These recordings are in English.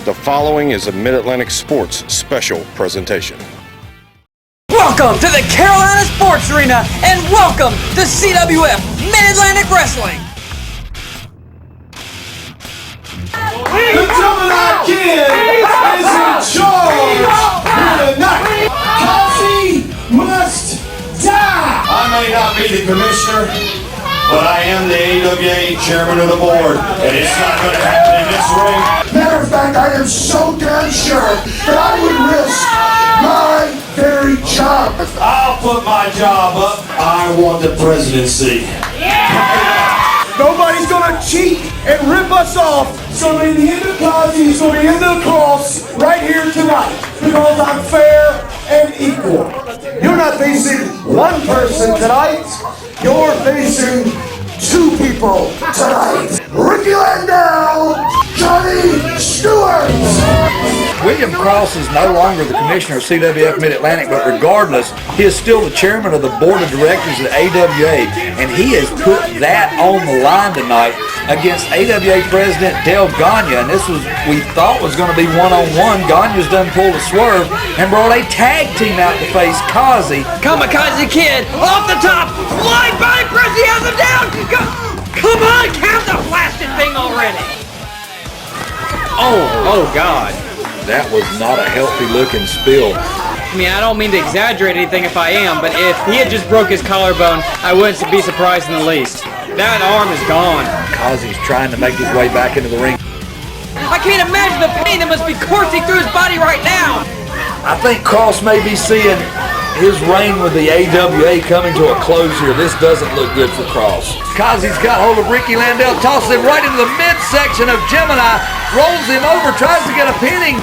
The following is a Mid-Atlantic Sports special presentation. Welcome to the Carolina Sports Arena, and welcome to CWF Mid-Atlantic Wrestling. The Kamakazi Kid is in charge for tonight. Kamakazi must die. I may not be the commissioner, but I am the AWA chairman of the board, and it's not going to happen in this ring. Matter of fact, I am so damn sure that I would risk my very job. I'll put my job up. I want the presidency. Nobody's gonna cheat and rip us off. So in the end of Kamakazi, he's gonna be in the cross right here tonight because I'm fair and equal. You're not facing one person tonight. You're facing two people tonight. Ricky Landau, Johnny Stewart. William Cross is no longer the commissioner of CWF Mid-Atlantic, but regardless, he is still the chairman of the board of directors at AWA, and he has put that on the line tonight against AWA President Del Gagne, and this was, we thought was going to be one-on-one. Gagne's done pulled a swerve and brought a tag team out to face Kazi. Kamakazi Kid off the top, flying by press, he has him down. Come on, count the blasted thing already. Oh God. That was not a healthy looking spill. I mean, I don't mean to exaggerate anything if I am, but if he had just broke his collarbone, I wouldn't be surprised in the least. That arm is gone. Kazi's trying to make his way back into the ring. I can't imagine the pain that must be coursing through his body right now. I think Cross may be seeing his reign with the AWA coming to a close here. This doesn't look good for Cross. Kazi's got hold of Ricky Landau, tosses him right into the midsection of Gemini, rolls him over, tries to get a pinning.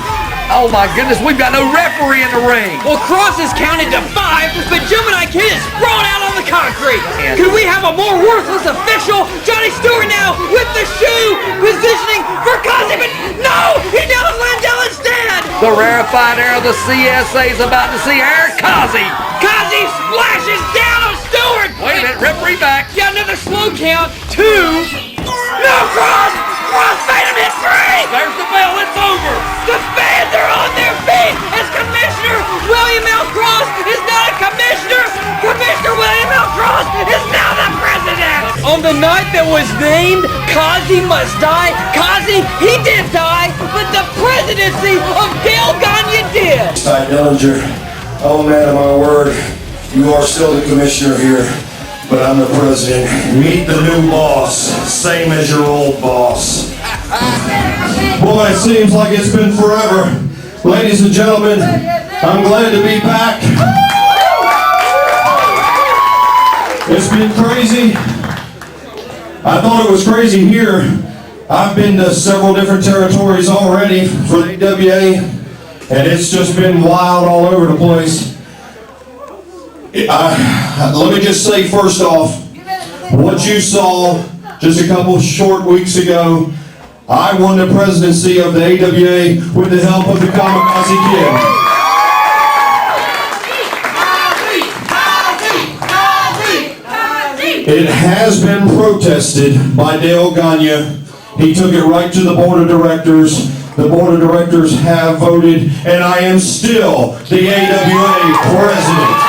Oh my goodness, we've got no referee in the ring. Well, Cross is counted to 5, but Gemini Kid is thrown out on the concrete. Could we have a more worthless official? Johnny Stewart now with the shoe, positioning for Kazi, but no, he nails Landau instead. The rarefied air of the CSA is about to see Arik Kazi. Kazi splashes down on Stewart. Wait a minute, referee back. Yeah, another slow count, 2. No, Cross! Cross made him hit 3! There's the bell, it's over! The fans are on their feet as Commissioner William L. Cross is not a commissioner! Commissioner William L. Cross is now the president! On the night that was named Kazi Must Die, Kazi, he did die, but the presidency of Del Gagne did! Ty Dillinger, oh man of my word, you are still the commissioner here, but I'm the president. Meet the new boss, same as your old boss. Boy, it seems like it's been forever. Ladies and gentlemen, I'm glad to be back. It's been crazy. I thought it was crazy here. I've been to several different territories already for the AWA, and it's just been wild all over the place. Let me just say first off, what you saw just a couple short weeks ago, I won the presidency of the AWA with the help of the Kamakazi Kid. It has been protested by Del Gagne. He took it right to the board of directors. The board of directors have voted, and I am still the AWA president.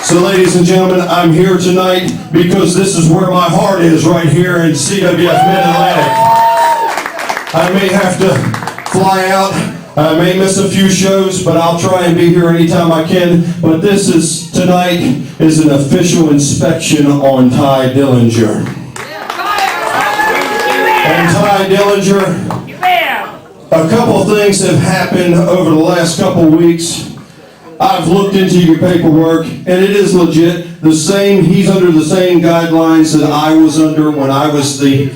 So ladies and gentlemen, I'm here tonight because this is where my heart is, right here in CWF Mid-Atlantic. I may have to fly out, I may miss a few shows, but I'll try and be here anytime I can. But this is, tonight, is an official inspection on Ty Dillinger. And Ty Dillinger, a couple of things have happened over the last couple of weeks. I've looked into your paperwork, and it is legit. The same, he's under the same guidelines that I was under when I was the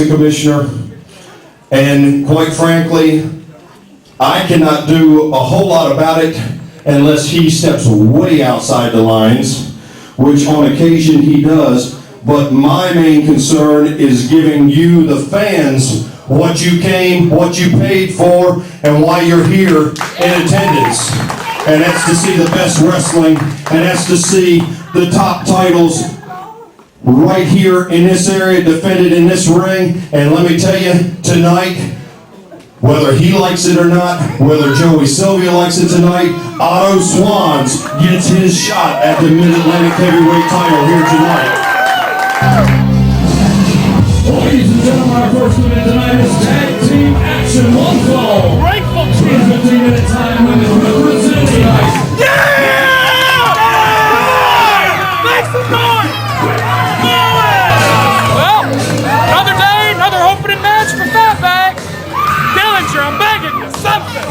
commissioner. And quite frankly, I cannot do a whole lot about it unless he steps way outside the lines, which on occasion he does. But my main concern is giving you, the fans, what you came, what you paid for, and why you're here in attendance. And that's to see the best wrestling, and that's to see the top titles right here in this area, defended in this ring. And let me tell you, tonight, whether he likes it or not, whether Joey Silvia likes it tonight, Otto Swans gets his shot at the Mid-Atlantic heavyweight title here tonight. Ladies and gentlemen, our first event tonight is Tag Team Action 1 Fall. 15-minute time limit for the Vercetti. Make some noise! Well, another day, another opening match for Flashback. Dillinger, I'm begging you, something!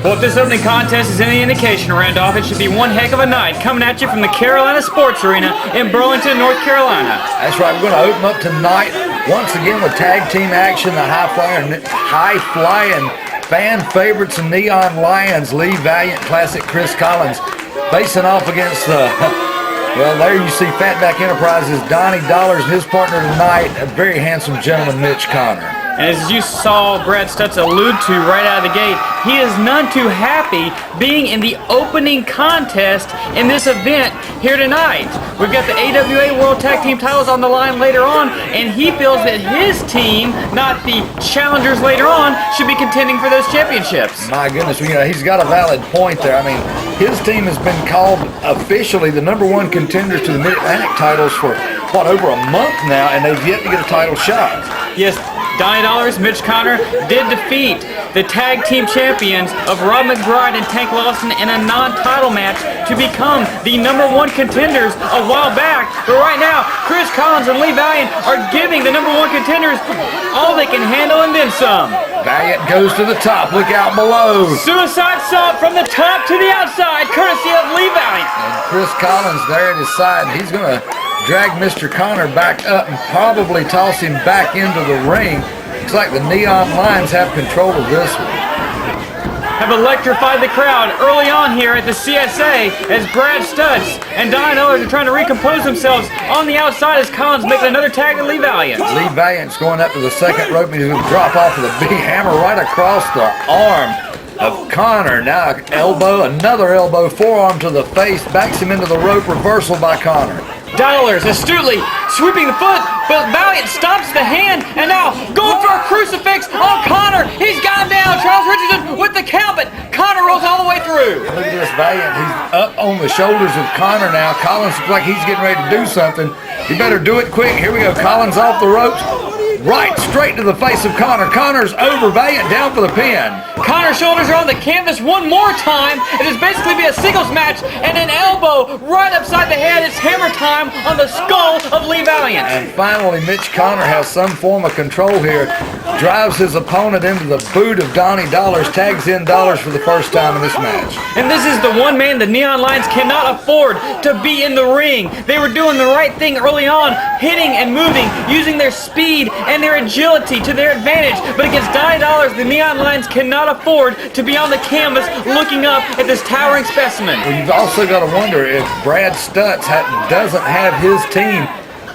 Well, if this opening contest is any indication, Randolph, it should be one heck of a night coming at you from the Carolina Sports Arena in Burlington, North Carolina. That's right, we're going to open up tonight once again with tag team action, the high-flying fan favorites and Neon Lions, Lee Valiant, Classic Chris Collins, facing off against the, well, there you see Fatback Enterprises, Donnie Dollars, and his partner tonight, a very handsome gentleman, Mitch Connor. And as you saw Brad Stutz allude to right out of the gate, he is none too happy being in the opening contest in this event here tonight. We've got the AWA World Tag Team titles on the line later on, and he feels that his team, not the challengers later on, should be contending for those championships. My goodness, you know, he's got a valid point there. I mean, his team has been called officially the #1 contenders to the Mid-Atlantic titles for, what, over a month now, and they've yet to get a title shot. Yes, Donnie Dollars, Mitch Connor did defeat the tag team champions of Rob McBride and Tank Lawson in a non-title match to become the #1 contenders a while back. But right now, Chris Collins and Lee Valiant are giving the #1 contenders all they can handle and then some. Valiant goes to the top, look out below. Suicide salt from the top to the outside, courtesy of Lee Valiant. And Chris Collins there at his side, he's going to drag Mr. Connor back up and probably toss him back into the ring. Looks like the Neon Lions have control of this one. Have electrified the crowd early on here at the CSA as Brad Stutz and Donnie Dollars are trying to recompose themselves on the outside as Collins making another tag to Lee Valiant. Lee Valiant's going up to the second rope and he's going to drop off with a big hammer right across the arm of Connor. Now elbow, another elbow, forearm to the face, backs him into the rope, reversal by Connor. Dollars astutely sweeping the foot, but Valiant stops the hand, and now going for a crucifix on Connor. He's got him down. Charles Richardson with the count, but Connor rolls all the way through. Look at this Valiant. He's up on the shoulders of Connor now. Collins looks like he's getting ready to do something. You better do it quick. Here we go. Collins off the ropes. Right straight to the face of Connor. Connor's over. Valiant down for the pin. Connor's shoulders are on the canvas one more time. It is basically be a singles match and an elbow right upside the head. It's hammer time on the skull of Lee Valiant. And finally, Mitch Connor has some form of control here. Drives his opponent into the boot of Donnie Dollars. Tags in Dollars for the first time in this match. And this is the one man the Neon Lions cannot afford to be in the ring. They were doing the right thing early on, hitting and moving, using their speed and their agility to their advantage. But against Donnie Dollars, the Neon Lions cannot afford to be on the canvas looking up at this towering specimen. Well, you've also got to wonder if Brad Stutz doesn't have his team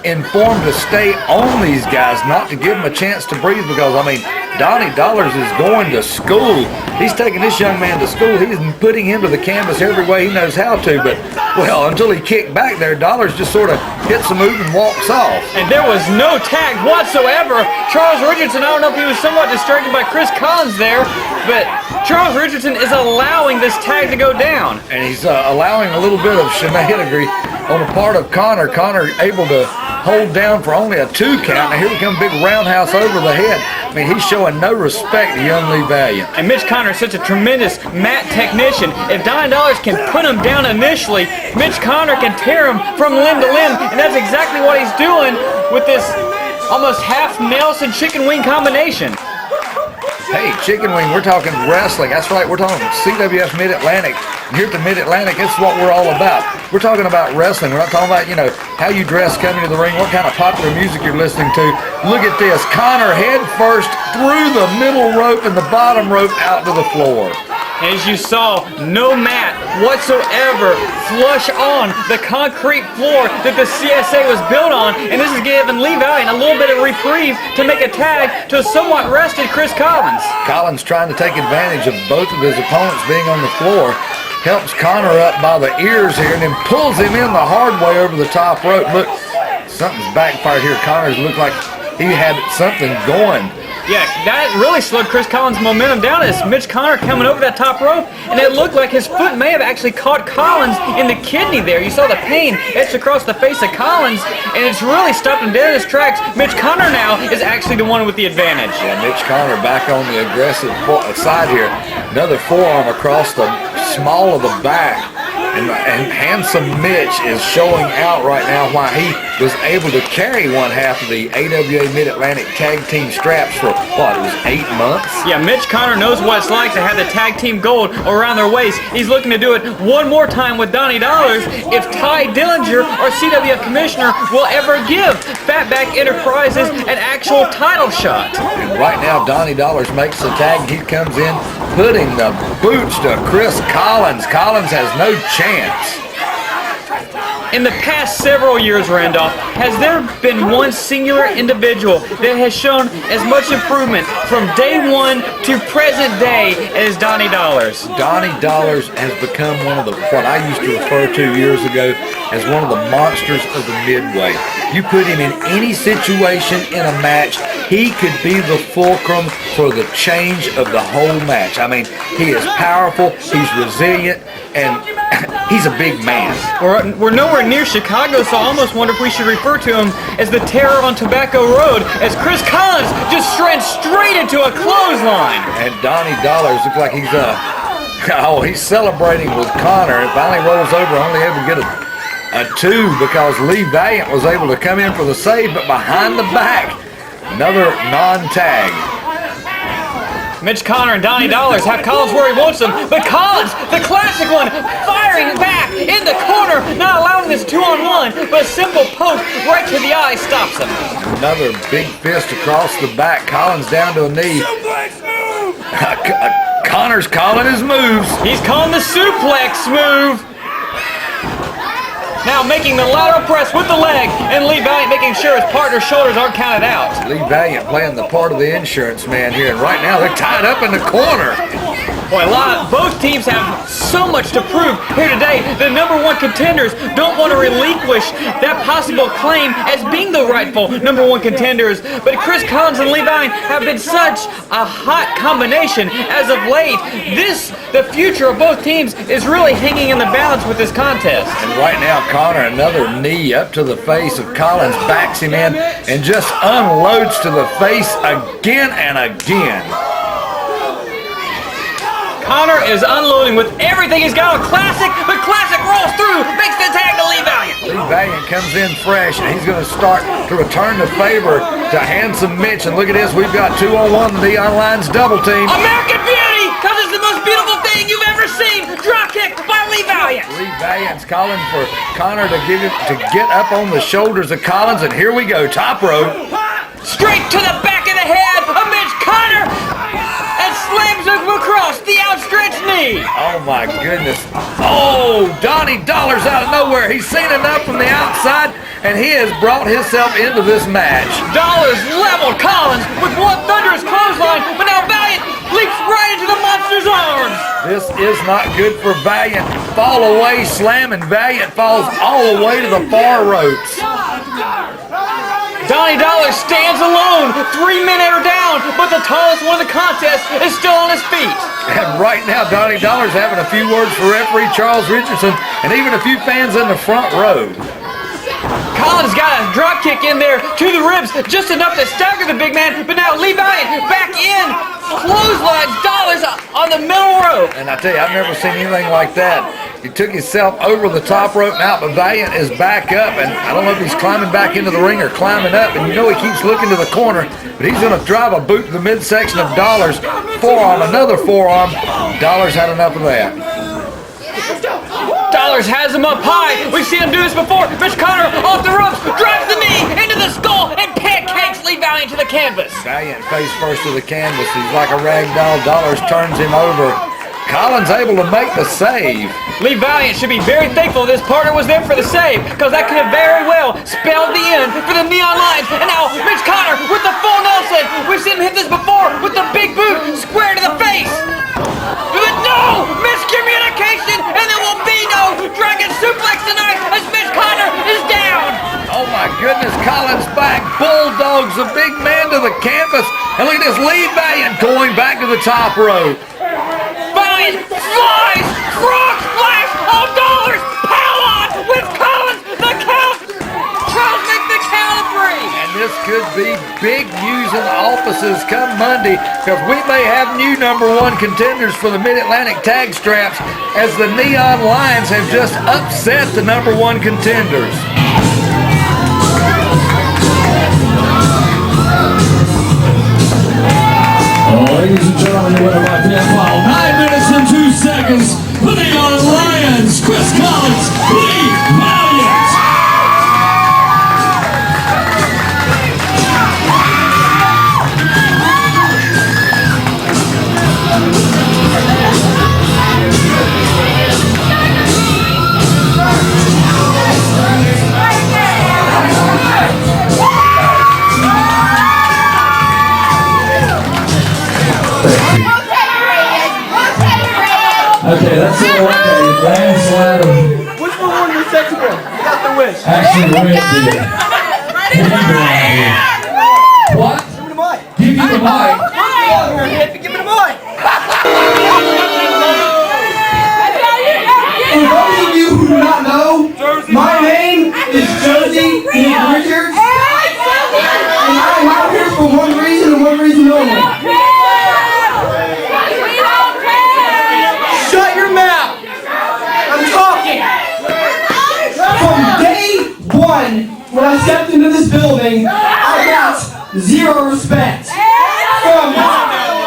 informed to stay on these guys, not to give them a chance to breathe, because, I mean, Donnie Dollars is going to school. He's taking this young man to school. He's putting him to the canvas every way he knows how to, but, well, until he kicked back there, Dollars just sort of hits a move and walks off. And there was no tag whatsoever. Charles Richardson, I don't know if he was somewhat distracted by Chris Collins there, but Charles Richardson is allowing this tag to go down. And he's allowing a little bit of shenanigans on the part of Connor. Connor able to hold down for only a 2 count. Now here we come, big roundhouse over the head. I mean, he's showing no respect to young Lee Valiant. And Mitch Connor is such a tremendous mat technician. If Donnie Dollars can put him down initially, Mitch Connor can tear him from limb to limb, and that's exactly what he's doing with this almost half Nelson chicken wing combination. Hey, chicken wing, we're talking wrestling. That's right, we're talking CWF Mid-Atlantic. Here at the Mid-Atlantic, it's what we're all about. We're talking about wrestling. We're not talking about, you know, how you dress coming to the ring, what kind of popular music you're listening to. Look at this. Connor head first through the middle rope and the bottom rope out to the floor. As you saw, no mat whatsoever flush on the concrete floor that the CSA was built on, and this is giving Lee Valiant a little bit of reprieve to make a tag to a somewhat rested Chris Collins. Collins trying to take advantage of both of his opponents being on the floor. helps Connor up by the ears here, and then pulls him in the hard way over the top rope. Look, something's backfired here. Connor's looked like he had something going. Yeah, that really slowed Chris Collins' momentum down as Mitch Connor coming over that top rope, and it looked like his foot may have actually caught Collins in the kidney there. You saw the pain etched across the face of Collins, and it's really stopped him dead in his tracks. Mitch Connor now is actually the one with the advantage. Yeah, Mitch Connor back on the aggressive side here. Another forearm across the small of the back. And handsome Mitch is showing out right now why he was able to carry one half of the AWA Mid-Atlantic tag team straps for, what, it was 8 months? Yeah, Mitch Connor knows what it's like to have the tag team gold around their waist. He's looking to do it one more time with Donnie Dollars if Ty Dillinger, our CWF commissioner, will ever give Fatback Enterprises an actual title shot. And right now, Donnie Dollars makes the tag. He comes in, putting the boots to Chris Collins. Collins has no chance. In the past several years, Randolph, has there been one singular individual that has shown as much improvement from day one to present day as Donnie Dollars? Donnie Dollars has become one of the, what I used to refer to years ago as one of the monsters of the midway. You put him in any situation in a match, he could be the fulcrum for the change of the whole match. I mean, he is powerful, he's resilient, and he's a big man. We're nowhere near Chicago, so I almost wonder if we should refer to him as the Terror on Tobacco Road, as Chris Collins just ran straight into a clothesline. And Donnie Dollars looks like he's he's celebrating with Connor. It finally rolls over, only able to get a 2 because Lee Valiant was able to come in for the save, but behind the back, another non-tag. Mitch Connor and Donnie Dollars have Collins where he wants him, but Collins, the classic one, firing back in the corner, not allowing this 2-on-1, but a simple poke right to the eye stops him. Another big fist across the back. Collins down to a knee. Connor's calling his moves. He's calling the suplex move. Now making the lateral press with the leg, and Lee Valiant making sure his partner's shoulders aren't counted out. Lee Valiant playing the part of the insurance man here, and right now they're tied up in the corner. Boy, both teams have so much to prove here today. The #1 contenders don't want to relinquish that possible claim as being the rightful #1 contenders. But Chris Collins and Lee Valiant have been such a hot combination as of late. The future of both teams is really hanging in the balance with this contest. And right now, Connor, another knee up to the face of Collins, backs him in and just unloads to the face again and again. Connor is unloading with everything he's got on Classic, but Classic rolls through, makes the tag to Lee Valiant. Lee Valiant comes in fresh, and he's going to start to return the favor to handsome Mitch. And look at this, we've got 2-on-1, the Neon Lions double team. American Beauty, because it's the most beautiful thing you've ever seen. Drop kick by Lee Valiant. Lee Valiant's calling for Connor to get up on the shoulders of Collins, and here we go, top rope. Straight to the back of the head of Mitch Connor, and slams him across the outstretched knee. Oh my goodness. Oh, Donnie Dollars out of nowhere. He's seen enough from the outside, and he has brought himself into this match. Dollars leveled Collins with one thunderous clothesline, but now Valiant leaps right into the monster's arms. This is not good for Valiant. Fall away slam, and Valiant falls all the way to the far ropes. Donnie Dollars stands alone. 3 men are down, but the tallest one of the contest is still on his feet. And right now, Donnie Dollars having a few words for referee Charles Richardson and even a few fans in the front row. Collins got a drop kick in there to the ribs, just enough to stagger the big man, but now Lee Valiant back in, clotheslines Dollars on the middle rope. And I tell you, I've never seen anything like that. He took himself over the top rope and out, but Valiant is back up, and I don't know if he's climbing back into the ring or climbing up, and you know he keeps looking to the corner, but he's going to drive a boot to the midsection of Dollars. Forearm, another forearm. Dollars had enough of that. Dollars has him up high. We've seen him do this before. Mitch Connor off the ropes, drives the knee into the skull, and pancakes Lee Valiant to the canvas. Valiant face first to the canvas. He's like a rag doll. Dollars turns him over. Collins able to make the save. Lee Valiant should be very thankful this partner was there for the save, because that could have very well spelled the end for the Neon Lions. And now Mitch Connor with the full Nelson. We've seen him hit this before with the big boot square to the face. But no! Miscommunication, onto the canvas. And look at this lead Valiant going back to the top rope. Valiant flies, frog splash on Dollars, pow on with Collins, the count. Charles make the count of 3. And this could be big news in the offices come Monday, because we may have new #1 contenders for the Mid-Atlantic tag straps, as the Neon Lions have just upset the #1 contenders. Ladies and gentlemen, the winner by pinfall, 9 minutes and 2 seconds, the Neon Lions, Chris Collins, Lee Valiant. Okay, that's all right. Landslide of... Which one won the second one? You got the wish. Actually, Red did. What? Give me the mic. Give you the mic. Give me the mic. For those of you who do not know, my name is Josie Nick Richards, and I am out here for one reason and one reason only. Shut your mouth! I'm talking! From day one, when I stepped into this building, I got zero respect from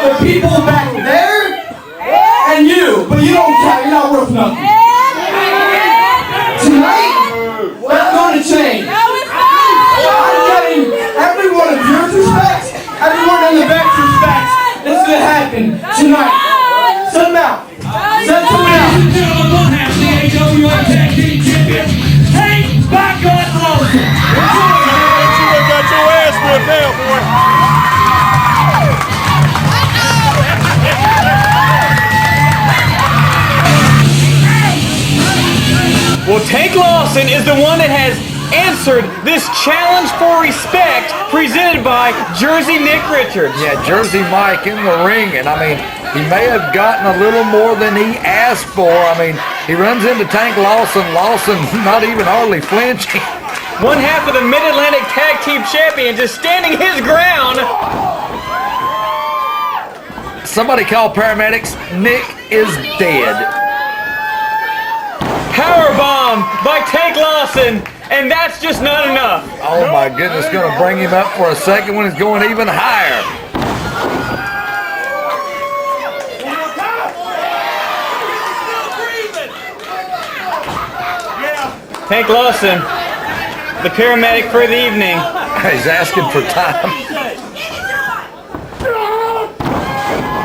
the people back there and you, but you don't count, you're not worth nothing. Tonight, that's going to change. I'm getting every one of yours respect, everyone in the back's respect. It's going to happen tonight. Shut them out. Shut them out. Ladies and gentlemen, one half the AWA Tag Team Champions, Hank Bacot Lawson. You got your ass whipped out, boy. Well, Tank Lawson is the one that has answered this challenge for respect presented by Jersey Nick Richards. Yeah, Jersey Mike in the ring, and I mean, he may have gotten a little more than he asked for. I mean, he runs into Tank Lawson. Lawson not even hardly flinching. One half of the Mid-Atlantic Tag Team Champions is standing his ground. Somebody call paramedics. Nick is dead. Powerbomb by Tank Lawson, and that's just not enough. Oh my goodness, gonna bring him up for a second when he's going even higher. Tank Lawson, the paramedic for the evening. He's asking for time.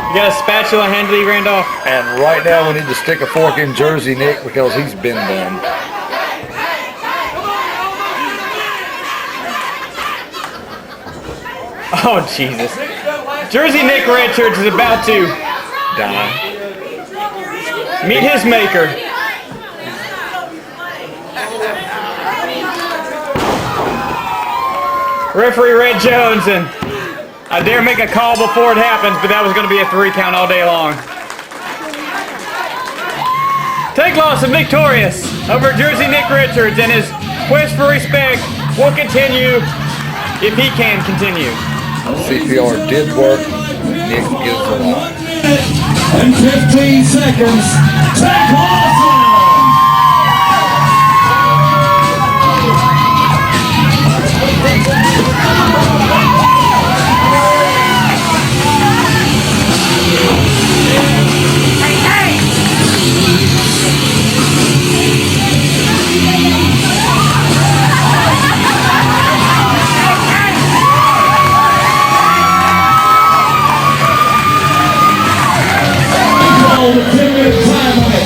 You got a spatula handy, Randolph? And right now we need to stick a fork in Jersey Nick because he's been done. Oh, Jesus. Jersey Nick Richards is about to Die. meet his maker. Referee Red Jones, and I dare make a call before it happens, but that was going to be a 3 count all day long. Tank Lawson victorious over Jersey Nick Richards, and his quest for respect will continue if he can continue. CPR did work. Nick is alive. And 15 seconds. Tank Lawson. The 10-minute time limit.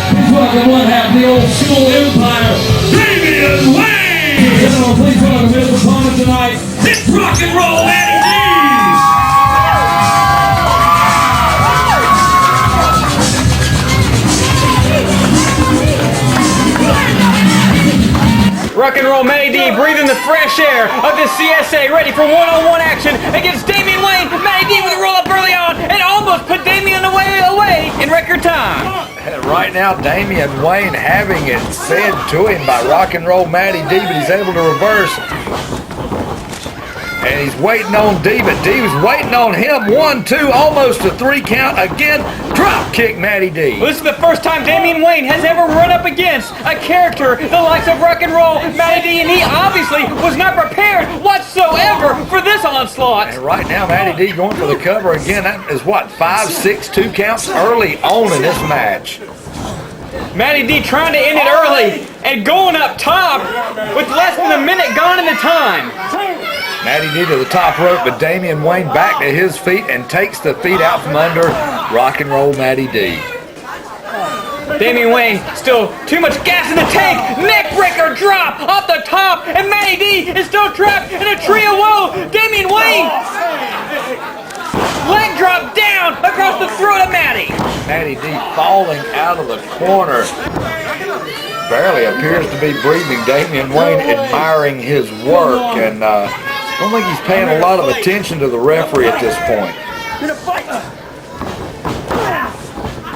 Please welcome one half the old school empire, Damien Wayne. Gentlemen, please welcome his opponent tonight. It's rock and roll Eddie Rock Rock and Roll Matty D breathing the fresh air of the CSA, ready for one-on-one action against Damien Wayne. Matty D with a roll-up early on and almost put Damien away in record time. And right now, Damien Wayne having it said to him by Rock and Roll Matty D, but he's able to reverse. And he's waiting on D, but D was waiting on him. 1, 2, almost a 3 count. Again, drop kick Matty D. Well, this is the first time Damien Wayne has ever run up against a character the likes of Rock and Roll Matty D, and he obviously was not prepared whatsoever for this onslaught. And right now, Matty D going for the cover again. That is what, 5, 6, 2 counts early on in this match. Matty D trying to end it early and going up top with less than a minute gone in the time. Matty D to the top rope, but Damien Wayne back to his feet and takes the feet out from under Rock and Roll Matty D. Damien Wayne still too much gas in the tank. Neck breaker drop off the top, and Matty D is still trapped in a tree of woe. Damien Wayne, leg drop down across the throat of Matty. Matty D falling out of the corner. Barely appears to be breathing. Damien Wayne admiring his work, and I don't think he's paying a lot of attention to the referee at this point.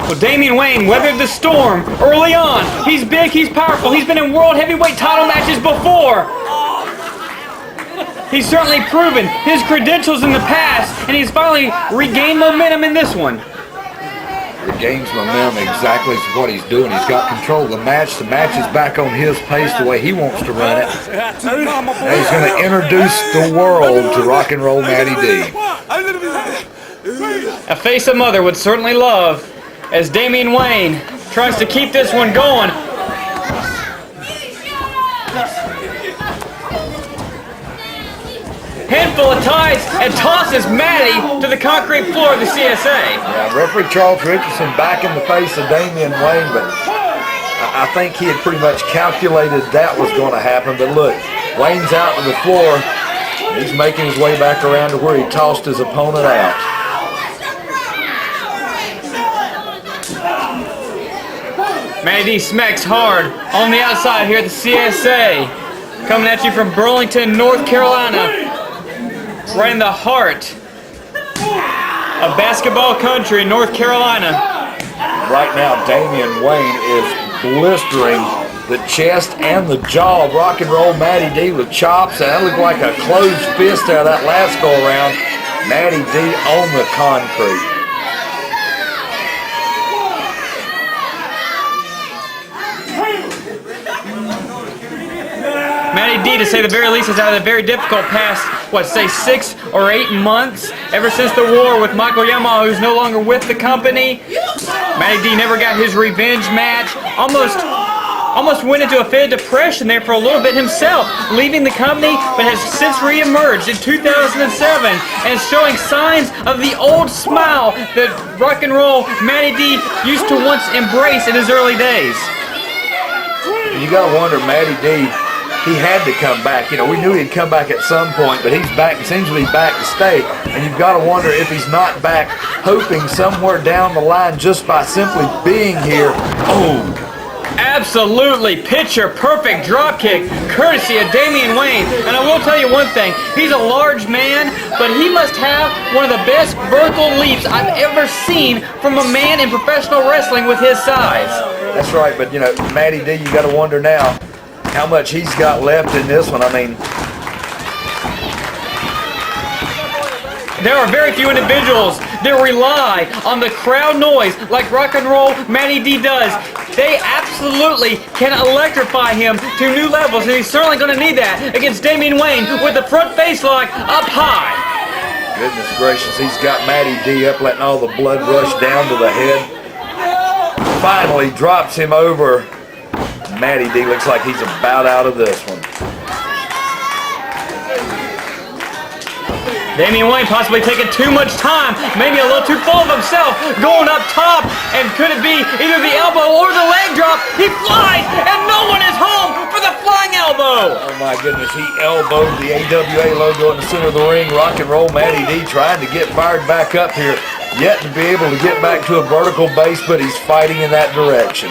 Well, Damien Wayne weathered the storm early on. He's big, he's powerful, he's been in world heavyweight title matches before. He's certainly proven his credentials in the past, and he's finally regained momentum in this one. Regains momentum exactly what he's doing. He's got control of the match. The match is back on his pace the way he wants to run it. Now he's going to introduce the world to Rock and Roll Matty D. A face a mother would certainly love as Damien Wayne tries to keep this one going. Handful of ties and tosses Matty to the concrete floor of the CSA. Yeah, referee Charles Richardson back in the face of Damien Wayne, but I think he had pretty much calculated that was going to happen. But look, Wayne's out to the floor. He's making his way back around to where he tossed his opponent out. Matty D smacks hard on the outside here at the CSA. Coming at you from Burlington, North Carolina. Right in the heart of basketball country in North Carolina. Right now, Damien Wayne is blistering the chest and the jaw of Rock and Roll Matty D with chops. That looked like a closed fist out of that last go around. Matty D on the concrete. Matty D, to say the very least, has had a very difficult past, what, say 6 or 8 months? Ever since the war with Michael Yamaha, who's no longer with the company. Matty D never got his revenge match. Almost went into a fit of depression there for a little bit himself, leaving the company, but has since re-emerged in 2007 and showing signs of the old smile that Rock and Roll Matty D used to once embrace in his early days. You gotta wonder, Matty D, he had to come back. You know, we knew he'd come back at some point, but he's back, seems to be back to stay. And you've got to wonder if he's not back, hoping somewhere down the line just by simply being here. Oh, Absolutely picture perfect drop kick courtesy of Damien Wayne. And I will tell you one thing, he's a large man, but he must have one of the best vertical leaps I've ever seen from a man in professional wrestling with his size. That's right, but you know, Matty D, you got to wonder now how much he's got left in this one. I mean, there are very few individuals that rely on the crowd noise like Rock and Roll Matty D does. They absolutely can electrify him to new levels, and he's certainly going to need that against Damien Wayne with the front face lock up high. Goodness gracious, he's got Matty D up, letting all the blood rush down to the head. Finally drops him over. Matty D looks like he's about out of this one. Damien Wayne possibly taking too much time, maybe a little too full of himself, going up top, and could it be either the elbow or the leg drop? He flies, and no one is home for the flying elbow! Oh my goodness, he elbowed the AWA logo in the center of the ring. Rock and Roll Matty D trying to get fired back up here, yet to be able to get back to a vertical base, but he's fighting in that direction.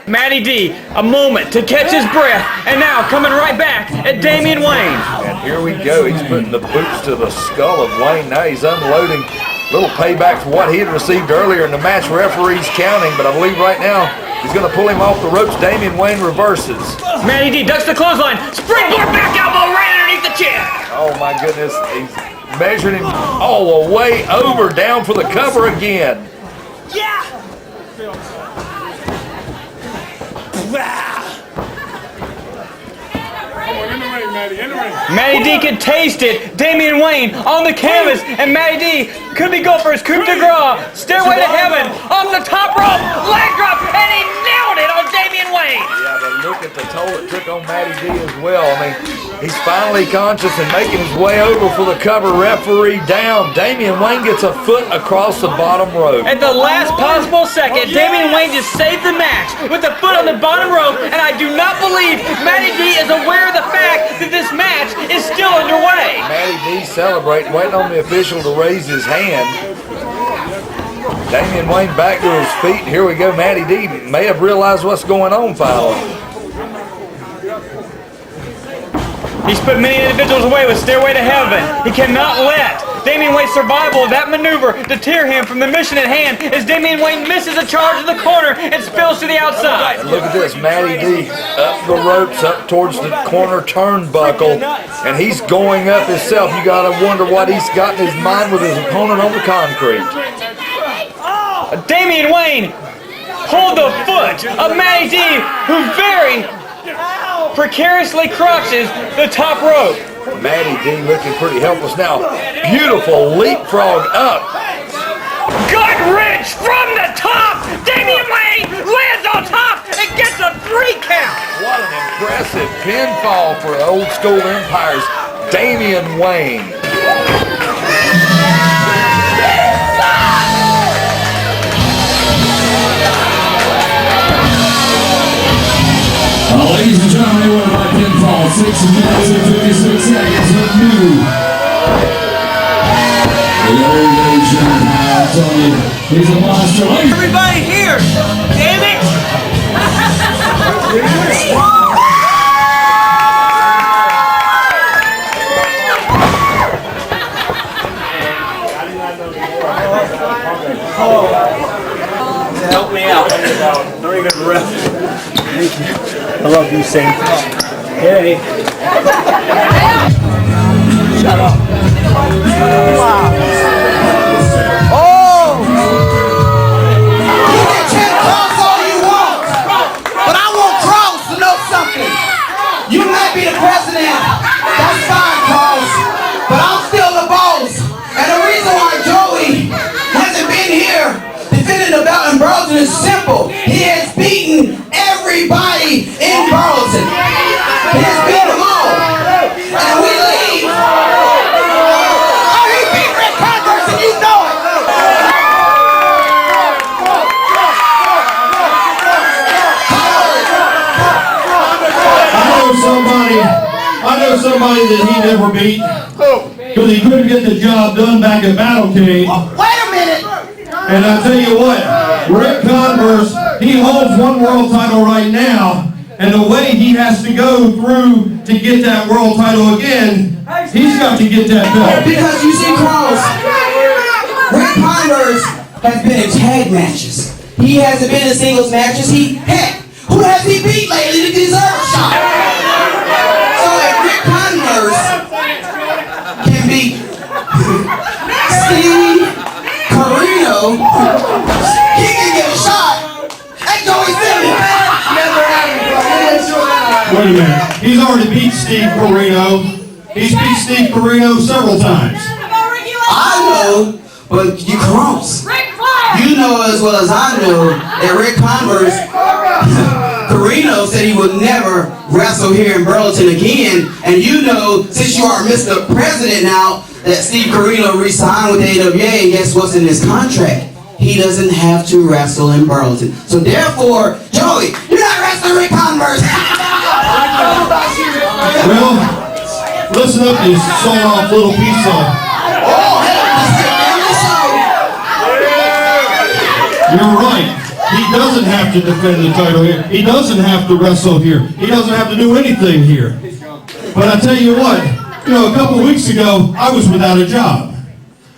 Matty D a moment to catch his breath, and now coming right back at Damien Wayne. And here we go. He's putting the boots to the skull of Wayne. Now he's unloading. Little payback for what he had received earlier in the match. Referee's counting, but I believe right now he's going to pull him off the ropes. Damien Wayne reverses. Matty D ducks the clothesline. Springboard back elbow right underneath the chin. Oh my goodness. He's measuring him all the way over, down for the cover again. Yeah! Matty D can taste it. Damien Wayne on the canvas, and Matty D could be going for his coup de grace. Stairway to heaven, off the top rope, leg drop, and he nailed it on Damien Wayne. Yeah, but look at the toll it took on Matty D as well. I mean, he's finally conscious and making his way over for the cover. Referee down. Damien Wayne gets a foot across the bottom rope. At the last possible second, Damien Wayne just saved the match with a foot on the bottom rope, and I do not believe Matty D is aware of the fact that this match is still underway. Matty D celebrating, waiting on the official to raise his hand. Damien Wayne back to his feet. Here we go. Matty D may have realized what's going on finally. He's put many individuals away with Stairway to Heaven. He cannot let Damien Wayne's survival of that maneuver deter him from the mission at hand as Damien Wayne misses a charge in the corner and spills to the outside. And look at this, Matty D up the ropes, up towards the corner turnbuckle, and he's going up himself. You gotta wonder what he's got in his mind with his opponent on the concrete. Damien Wayne pulled the foot of Matty D, who very precariously crosses the top rope. Matty D looking pretty helpless now. Beautiful leapfrog up. Gut wrench from the top. Damien Wayne lands on top and gets a 3 count. What an impressive pinfall for the old school Empire's Damien Wayne. Ladies and gentlemen, they won by pinfall. 6 minutes and 56 seconds with new. The old nation, I'm telling you, he's a monster. Everybody here, damn it! Help me out. Not even ref. I love you, Saint. Hey. Shut up. Wow. Oh! You can check Cross all you want, but I want Cross to know something. You might be the president, that's fine, Cross, but I'm still the boss. And the reason why Joey hasn't been here defending the belt in Burlington is simple. He has beaten everybody in Burlington. He has beat them all. And we leave. Oh, he beat Ric Converse and you know it. I know somebody that he never beat because he couldn't get the job done back at Battlecade. Wait a minute. And I tell you what, Ric Converse, he holds one world title right now, and the way he has to go through to get that world title again, he's got to get that belt. Because you see, Cross, Ric Converse has been in tag matches. He hasn't been in singles matches. Heck, who has he beat lately to deserve a shot? So if Ric Converse can beat Steve Corino, he can get a shot at Joey Silvia. Never happened, bro. Wait a minute, he's already beat Steve Corino. He's beat Steve Corino several times. I know, but you Cross. You know as well as I know that Ric Converse, Corino said he would never wrestle here in Burlington again. And you know, since you are Mr. President now, that Steve Corino re-signed with the AWA, and guess what's in his contract? He doesn't have to wrestle in Burlington. So therefore, Joey, you're not wrestling Ric Converse. Well, listen up, you soft little piece of... Oh, hell, let's get down this show. You're right. He doesn't have to defend the title here. He doesn't have to wrestle here. He doesn't have to do anything here. But I tell you what, you know, a couple weeks ago, I was without a job.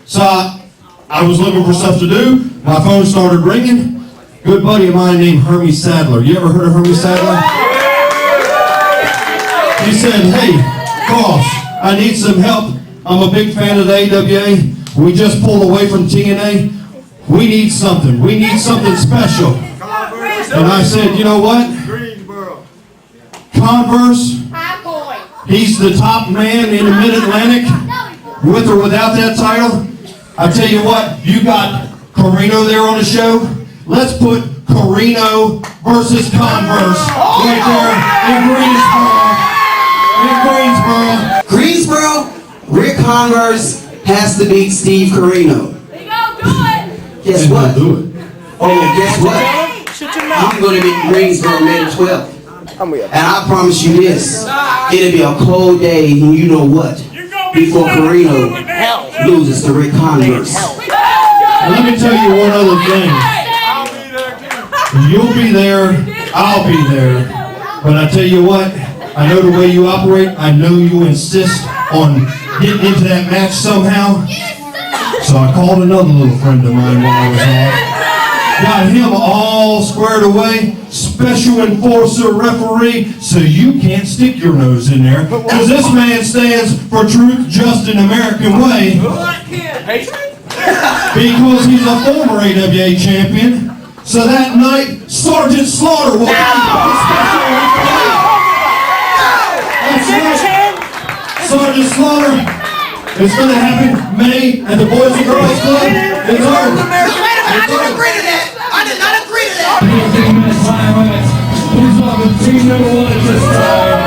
So I was looking for stuff to do. My phone started ringing. Good buddy of mine named Hermie Sadler. You ever heard of Hermie Sadler? He said, hey, boss, I need some help. I'm a big fan of the AWA. We just pulled away from TNA. We need something. We need something special. And I said, you know what? Converse, he's the top man in the Mid-Atlantic, with or without that title. I tell you what, you got Carino there on the show. Let's put Carino versus Converse right there in Greensboro. Ric Converse has to beat Steve Carino. Guess what? Oh, guess what? I'm going to be in Greensboro May 12th. And I promise you this, it'll be a cold day, and you know what? Before Carino loses to Ric Converse. And let me tell you one other thing. You'll be there, I'll be there. But I tell you what, I know the way you operate. I know you insist on getting into that match somehow. So I called another little friend of mine while I was on. Got him all squared away. Special enforcer referee, so you can't stick your nose in there. Because this man stands for truth, just, and American way. Because he's a former AWA champion. So that night, Sergeant Slaughter will come. Sergeant Slaughter, it's going to happen May at the Boys and Girls Club. It's over. I didn't agree to that. I did not agree to that. Please welcome team number 1 at this time.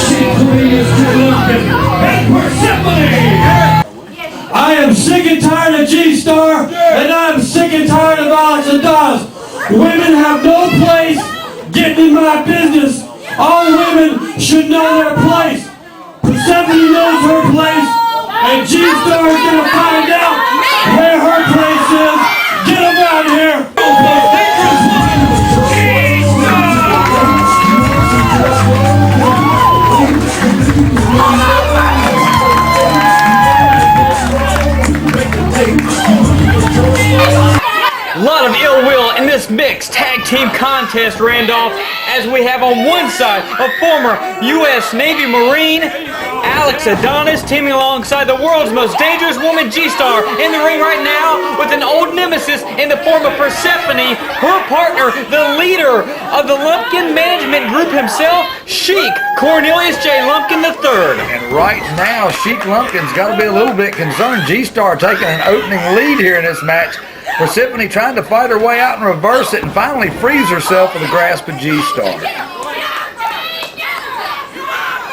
Sheik, Cornelius, Lumpkin, and Persephone. I am sick and tired of GeeStar, and I'm sick and tired of Adonis. Women have no place getting in my business. All women should know their place. Persephone knows her place, and GeeStar is going to find out where her place is. Get them out of here. A lot of ill will in this mixed tag team contest, Randolph, as we have on one side a former U.S. Navy Marine, Adonis, teaming alongside the world's most dangerous woman, GeeStar, in the ring right now with an old nemesis in the form of Persephone, her partner, the leader of the Lumpkin management group himself, Sheik, Cornelius J. Lumpkin III. And right now, Sheik Lumpkin's got to be a little bit concerned. GeeStar taking an opening lead here in this match. Persephone trying to fight her way out and reverse it and finally frees herself in the grasp of GeeStar.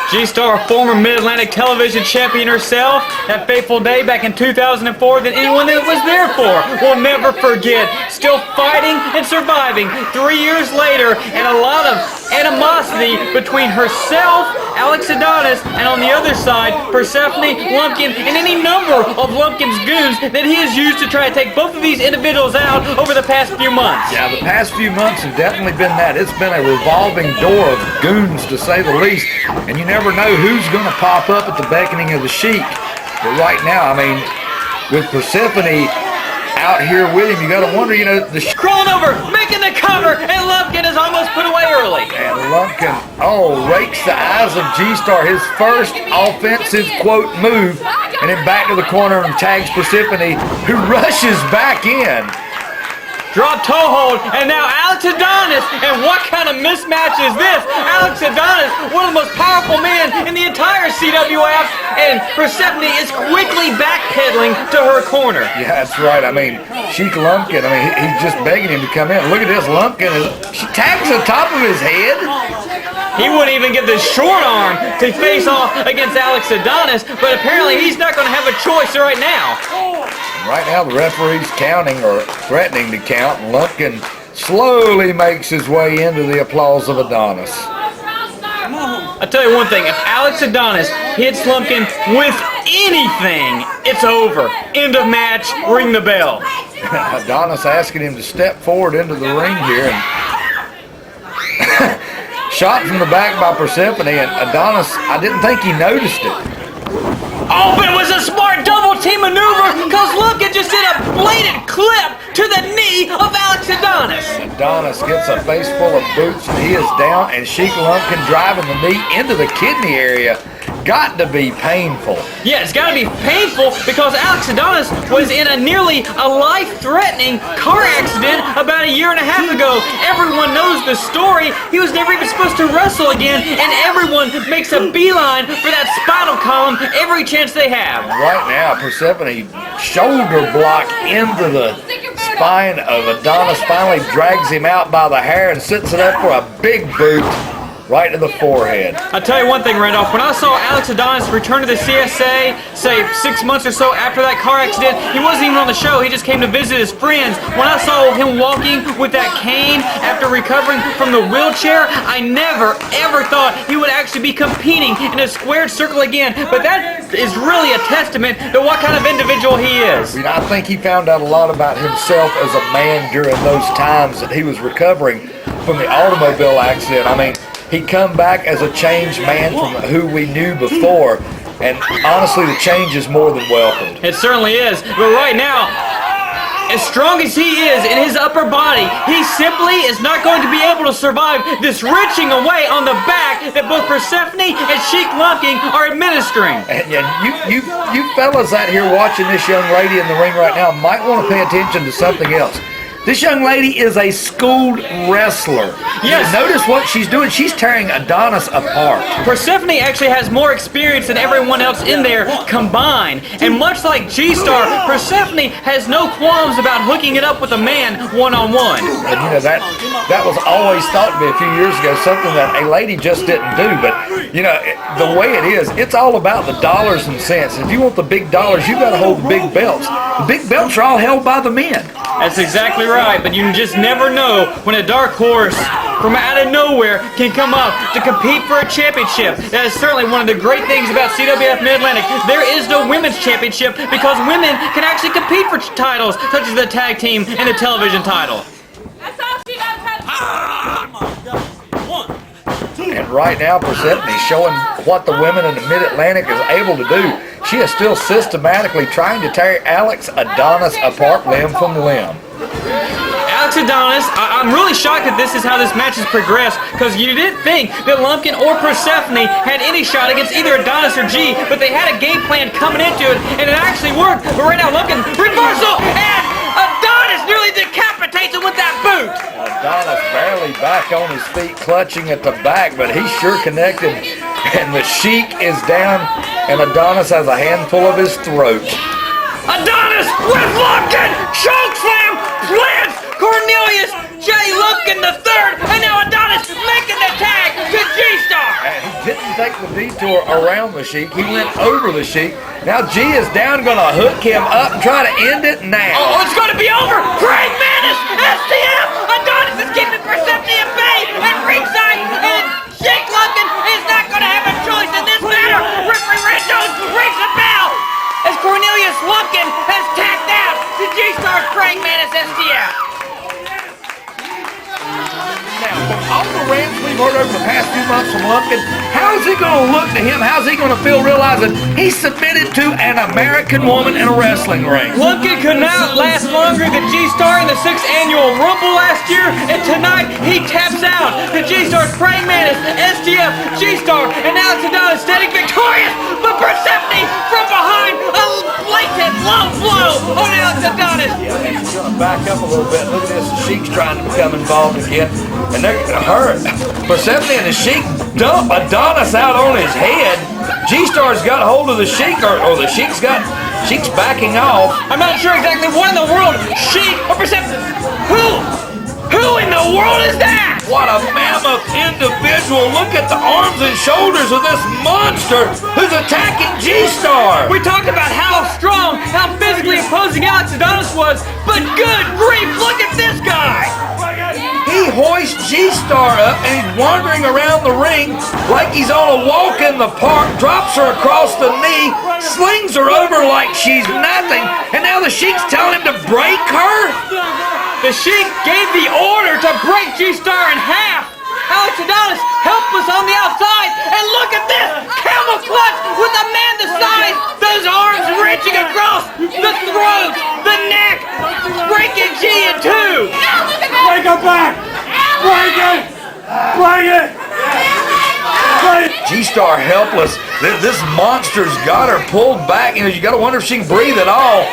GeeStar, former Mid-Atlantic television champion herself, that fateful day back in 2004 that anyone that was there for will never forget. Still fighting and surviving 3 years later, and a lot of animosity between herself, Adonis, and on the other side, Persephone, Lumpkin, and any number of Lumpkin's goons that he has used to try to take both of these individuals out over the past few months. Yeah, the past few months have definitely been that. It's been a revolving door of goons, to say the least, and you never know who's going to pop up at the beckoning of the Sheik. But right now, I mean, with Persephone out here with him, you got to wonder, you know, the crawling over, making the cover, and Lumpkin is almost put away early. And Lumpkin, rakes the eyes of GeeStar, his first offensive, quote, move, and then back to the corner and tags Persephone, who rushes back in. Drop toe hold, and now Adonis, and what kind of mismatch is this? Adonis, one of the most powerful men in the entire CWF, and Persephone is quickly backpedaling to her corner. Yeah, that's right. I mean, Sheik Lumpkin, I mean, he's just begging him to come in. Look at this, Lumpkin, she tags the top of his head. He wouldn't even get the short arm to face off against Adonis, but apparently he's not going to have a choice right now. Right now, the referee's counting, or threatening to count, and Lumpkin slowly makes his way into the applause of Adonis. I'll tell you one thing, if Alex Adonis hits Lumpkin with anything, it's over. End of match, ring the bell. Adonis asking him to step forward into the ring here, and shot from the back by Persephone, and Adonis, I didn't think he noticed it. Oh, but it was a smart double team maneuver because Lumpkin just did a blatant clip to the knee of Alex Adonis. Adonis gets a face full of boots and he is down, and Sheik Lumpkin driving the knee into the kidney area. Got to be painful. Yeah, it's got to be painful because Alex Adonis was in a nearly life-threatening car accident about a year and a half ago. Everyone knows the story. He was never even supposed to wrestle again, and everyone makes a beeline for that spinal column every chance they have. Right now, Persephone shoulder block into the spine of Adonis, finally drags him out by the hair and sets it up for a big boot right to the forehead. I'll tell you one thing, Randolph. When I saw Alex Adonis return to the CSA, say 6 months or so after that car accident, he wasn't even on the show. He just came to visit his friends. When I saw him walking with that cane after recovering from the wheelchair, I never, ever thought he would actually be competing in a squared circle again. But that is really a testament to what kind of individual he is. I think he found out a lot about himself as a man during those times that he was recovering from the automobile accident. I mean, he come back as a changed man from who we knew before, and honestly, the change is more than welcome. It certainly is, but right now, as strong as he is in his upper body, he simply is not going to be able to survive this wrenching away on the back that both Persephone and Sheik Lumpkin are administering. And you fellas out here watching this young lady in the ring right now might want to pay attention to something else. This young lady is a schooled wrestler. Yes. Notice what she's doing. She's tearing Adonis apart. Persephone actually has more experience than everyone else in there combined. And much like GeeStar, Persephone has no qualms about hooking it up with a man one-on-one. And you know, that was always thought to be a few years ago something that a lady just didn't do. But, you know, the way it is, it's all about the dollars and cents. If you want the big dollars, you got to hold the big belts. The big belts are all held by the men. That's exactly right, but you just never know when a dark horse from out of nowhere can come up to compete for a championship. That is certainly one of the great things about CWF Mid-Atlantic. There is no women's championship because women can actually compete for titles such as the tag team and the television title. That's all she knows how to do. And right now, Persephone is showing what the women in the Mid-Atlantic is able to do. She is still systematically trying to tear Alex Adonis apart limb from limb. Alex Adonis, I'm really shocked that this is how this match has progressed, because you didn't think that Lumpkin or Persephone had any shot against either Adonis or G, but they had a game plan coming into it, and it actually worked. But right now, Lumpkin, reversal, and Adonis nearly decapitates him with that boot. Adonis barely back on his feet, clutching at the back, but he sure connected, and the Sheik is down, and Adonis has a handful of his throat. Adonis with Lumpkin, choke slam, plants Cornelius, J. Lumpkin the third, and now Adonis making the tag to GeeStar. And he didn't take the detour around the Sheik, he went over the Sheik. Now G is down, gonna hook him up and try to end it now. Oh, it's gonna be over! Craig Manus, STF! Adonis is keeping Persephone at bay at ringside, and Sheik Lumpkin is not gonna have a choice in this matter. Referee Red Jones rings the bell as Cornelius Lumpkin has tapped out to GeeStar's Craig Manus STF. Now, from all the rants we've heard over the past few months from Lumpkin, how is he going to look to him? How's he going to feel realizing he submitted to an American woman in a wrestling ring? Lumpkin could not last longer than GeeStar in the 6th annual Rumble last year, and tonight he taps out to GeeStar's Praying Mantis, STF, GeeStar, and Alex Adonis standing victorious, but Persephone from behind a blatant low blow on Alex Adonis. Yeah, and he's going to back up a little bit. Look at this, Sheik's trying to become involved again. And they're going to hurt. Persephone and the Sheik dump Adonis out on his head. GeeStar's got hold of the Sheik, or the Sheik's backing off. I'm not sure exactly what in the world, Sheik or Persephone. Who in the world is that? What a mammoth individual. Look at the arms and shoulders of this monster who's attacking GeeStar. We talked about how strong, how physically imposing Alex Adonis was, but good grief, look at this guy. He hoists GeeStar up and he's wandering around the ring like he's on a walk in the park, drops her across the knee, slings her over like she's nothing, and now the Sheik's telling him to break her? The Sheik gave the order to break GeeStar in half. Alex Adonis helpless on the outside, and look at this! Camel clutch with a man the size, those arms reaching across the throat, the neck, breaking G in two! Break her back! Break it! Break it! GeeStar helpless. This monster's got her pulled back. You know, you got to wonder if she can breathe at all.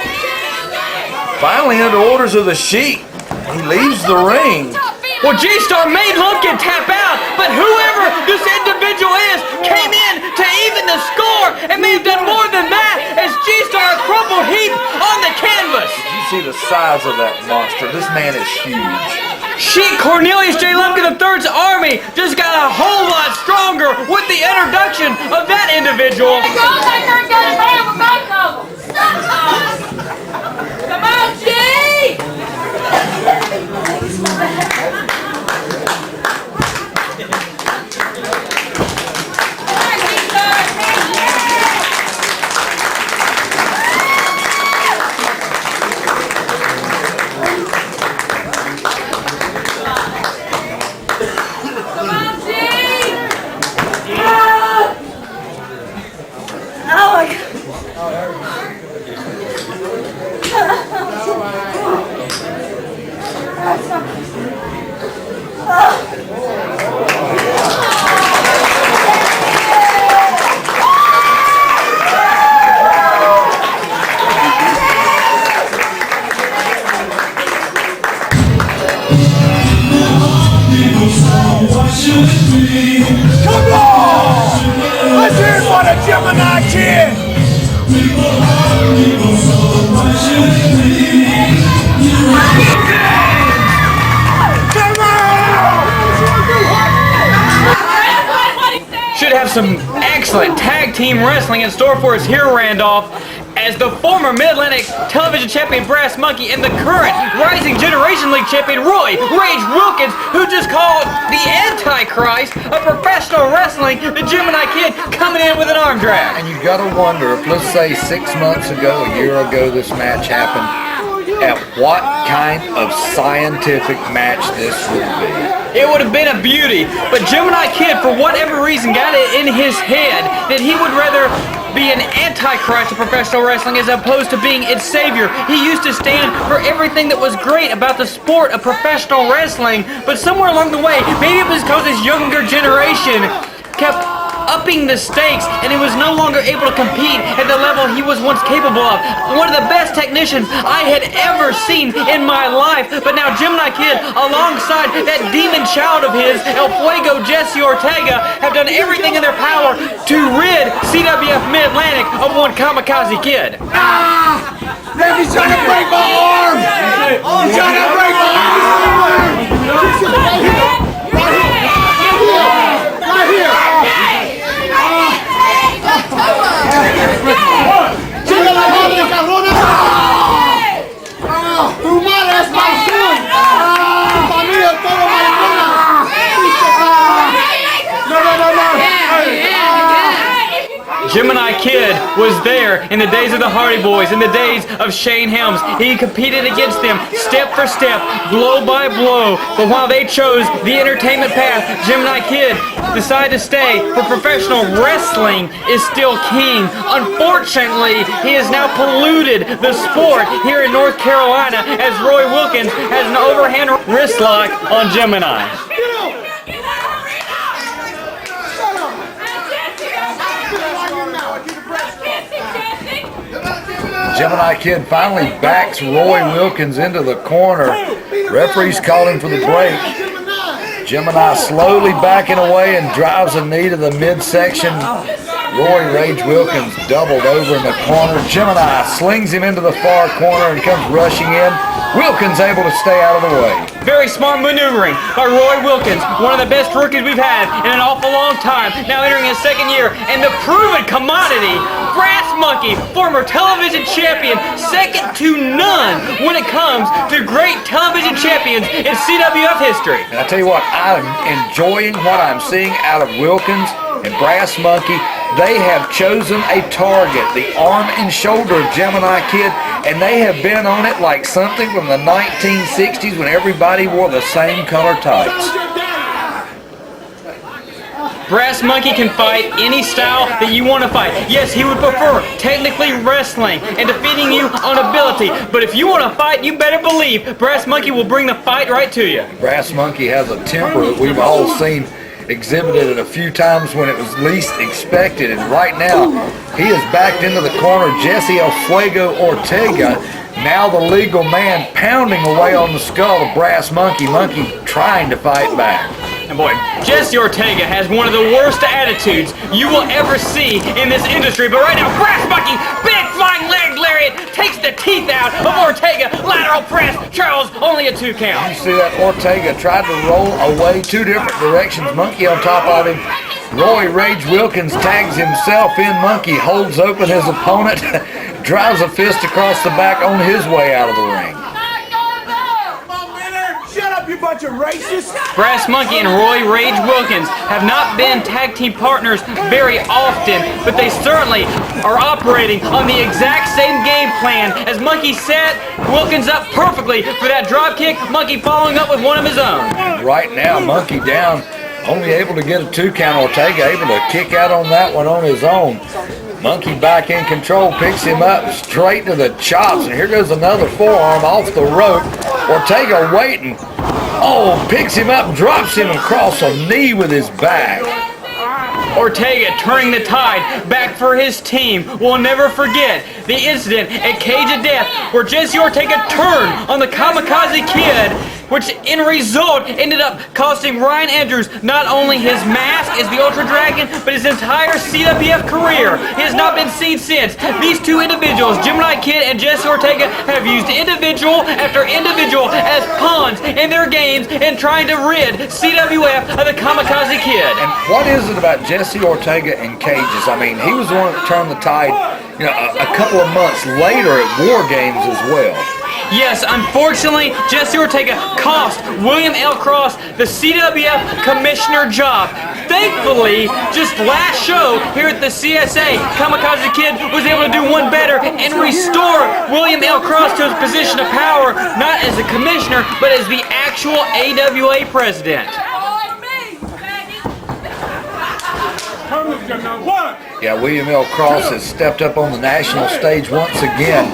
Finally, under orders of the Sheik, he leaves the ring. Well, GeeStar made Lumpkin tap out, but whoever this individual is came in to even the score and may have done more than that as GeeStar crumpled heap on the canvas. You see the size of that monster. This man is huge. Sheik Cornelius J. Lumpkin III's army just got a whole lot stronger with the introduction of that individual. Come on, Sheik! Come on! Let's hear it for the Gemini Kid! Should have some excellent tag team wrestling in store for us here, Randolph, as the former Mid-Atlantic television champion Brass Monkey and the current Rising Generation League champion Roy Rage Wilkins, who just called the Antichrist of professional wrestling, the Gemini Kid, coming in with an arm drag. And you got to wonder if, let's say, 6 months ago, a year ago, this match happened, at what kind of scientific match this would be. It would have been a beauty, but Gemini Kid, for whatever reason, got it in his head that he would rather be an antichrist of professional wrestling as opposed to being its savior. He used to stand for everything that was great about the sport of professional wrestling, but somewhere along the way, maybe it was because his younger generation kept upping the stakes and he was no longer able to compete at the level he was once capable of. One of the best technicians I had ever seen in my life, but now Gemini Kid, alongside that demon child of his, El Fuego Jesse Ortega, have done everything in their power to rid CWF Mid-Atlantic of one Kamakazi Kid. He's trying to break my arm! He's trying to break my arm! Right here! ¡Tu madre es pasión! ¡Familia, todo marihuana! Gemini Kid was there in the days of the Hardy Boys, in the days of Shane Helms. He competed against them step for step, blow by blow. But while they chose the entertainment path, Gemini Kid decided to stay for professional wrestling is still king. Unfortunately, he has now polluted the sport here in North Carolina as Roy Wilkins has an overhand wrist lock on Gemini. Gemini Kid finally backs Roy Wilkins into the corner. Referee's calling for the break. Gemini slowly backing away and drives a knee to the midsection. Roy Rage Wilkins doubled over in the corner. Gemini slings him into the far corner and comes rushing in. Wilkins able to stay out of the way. Very smart maneuvering by Roy Wilkins, one of the best rookies we've had in an awful long time, now entering his second year, and the proven commodity, Brass Munkey, former television champion, second to none when it comes to great television champions in CWF history. And I tell you what, I'm enjoying what I'm seeing out of Wilkins and Brass Munkey. They have chosen a target, the arm and shoulder of Gemini Kid, and they have been on it like something from the 1960s when everybody wore the same color tights. Brass Munkey can fight any style that you want to fight. Yes, he would prefer technically wrestling and defeating you on ability, but if you want to fight, you better believe Brass Munkey will bring the fight right to you. Brass Munkey has a temper that we've all seen exhibited it a few times when it was least expected, and right now he is backed into the corner. Jesse El Fuego Ortega, now the legal man, pounding away on the skull of Brass Munkey. Munkey trying to fight back. And boy, Jesse Ortega has one of the worst attitudes you will ever see in this industry, but right now Brass Munkey, big flying leg lariat, takes the teeth out of Ortega, lateral press, Charles, only a 2 count. You see that Ortega tried to roll away 2 different directions. Munkey on top of him. Roy Rage Wilkins tags himself in. Munkey holds open his opponent, drives a fist across the back on his way out of the ring. Shut up, you bunch of racists! Brass Munkey and Roy Rage Wilkins have not been tag team partners very often, but they certainly are operating on the exact same game plan as Munkey set Wilkins up perfectly for that drop kick, Munkey following up with one of his own. Right now, Munkey down, only able to get a 2 count. Ortega able to kick out on that one on his own. Munkey back in control, picks him up straight to the chops, and here goes another forearm off the rope. Ortega waiting. Oh, picks him up, drops him across a knee with his back. Ortega turning the tide back for his team. Will never forget the incident at Cage of Death where Jesse Ortega turned on the Kamakazi Kid, which in result ended up costing Aric Andrews not only his mask as the Ultra Dragon, but his entire CWF career. He has not been seen since. These 2 individuals, Gemini Kid and Jesse Ortega, have used individual after individual as pawns in their games and trying to rid CWF of the Kamakazi Kid. And what is it about Jesse Ortega and cages? I mean, he was the one that turned the tide, you know, a couple of months later at War Games as well. Yes, unfortunately, Jesse Ortega cost William L. Cross the CWF commissioner job. Thankfully, just last show here at the CSA, Kamakazi Kid was able to do one better and restore William L. Cross to his position of power, not as the commissioner, but as the actual AWA president. Yeah, William L. Cross has stepped up on the national stage once again.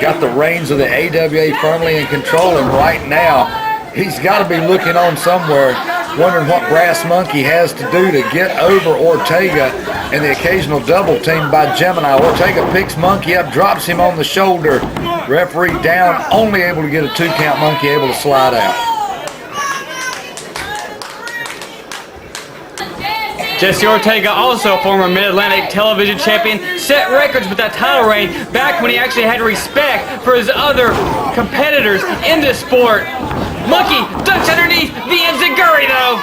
Got the reins of the AWA firmly in control, and right now he's got to be looking on somewhere, wondering what Brass Munkey has to do to get over Ortega and the occasional double team by Gemini. Ortega picks Munkey up, drops him on the shoulder. Referee down, only able to get a 2 count. Munkey able to slide out. Jesse Ortega, also former Mid-Atlantic television champion, set records with that title reign back when he actually had respect for his other competitors in this sport. Munkey ducks underneath the Xsiris though.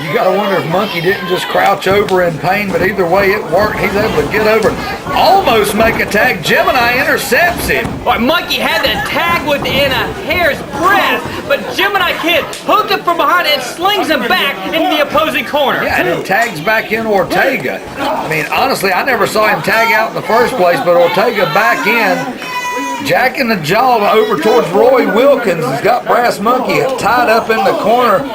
You got to wonder if Munkey didn't just crouch over in pain, but either way it worked. He's able to get over, almost make a tag. Gemini intercepts him. Boy, Munkey had the tag within a hair's breadth, but Gemini Kid hooked him from behind and slings him back into the opposing corner. Yeah, and then tags back in Ortega. I mean, honestly, I never saw him tag out in the first place, but Ortega back in, jacking the jaw over towards Roy Wilkins. He's got Brass Munkey tied up in the corner.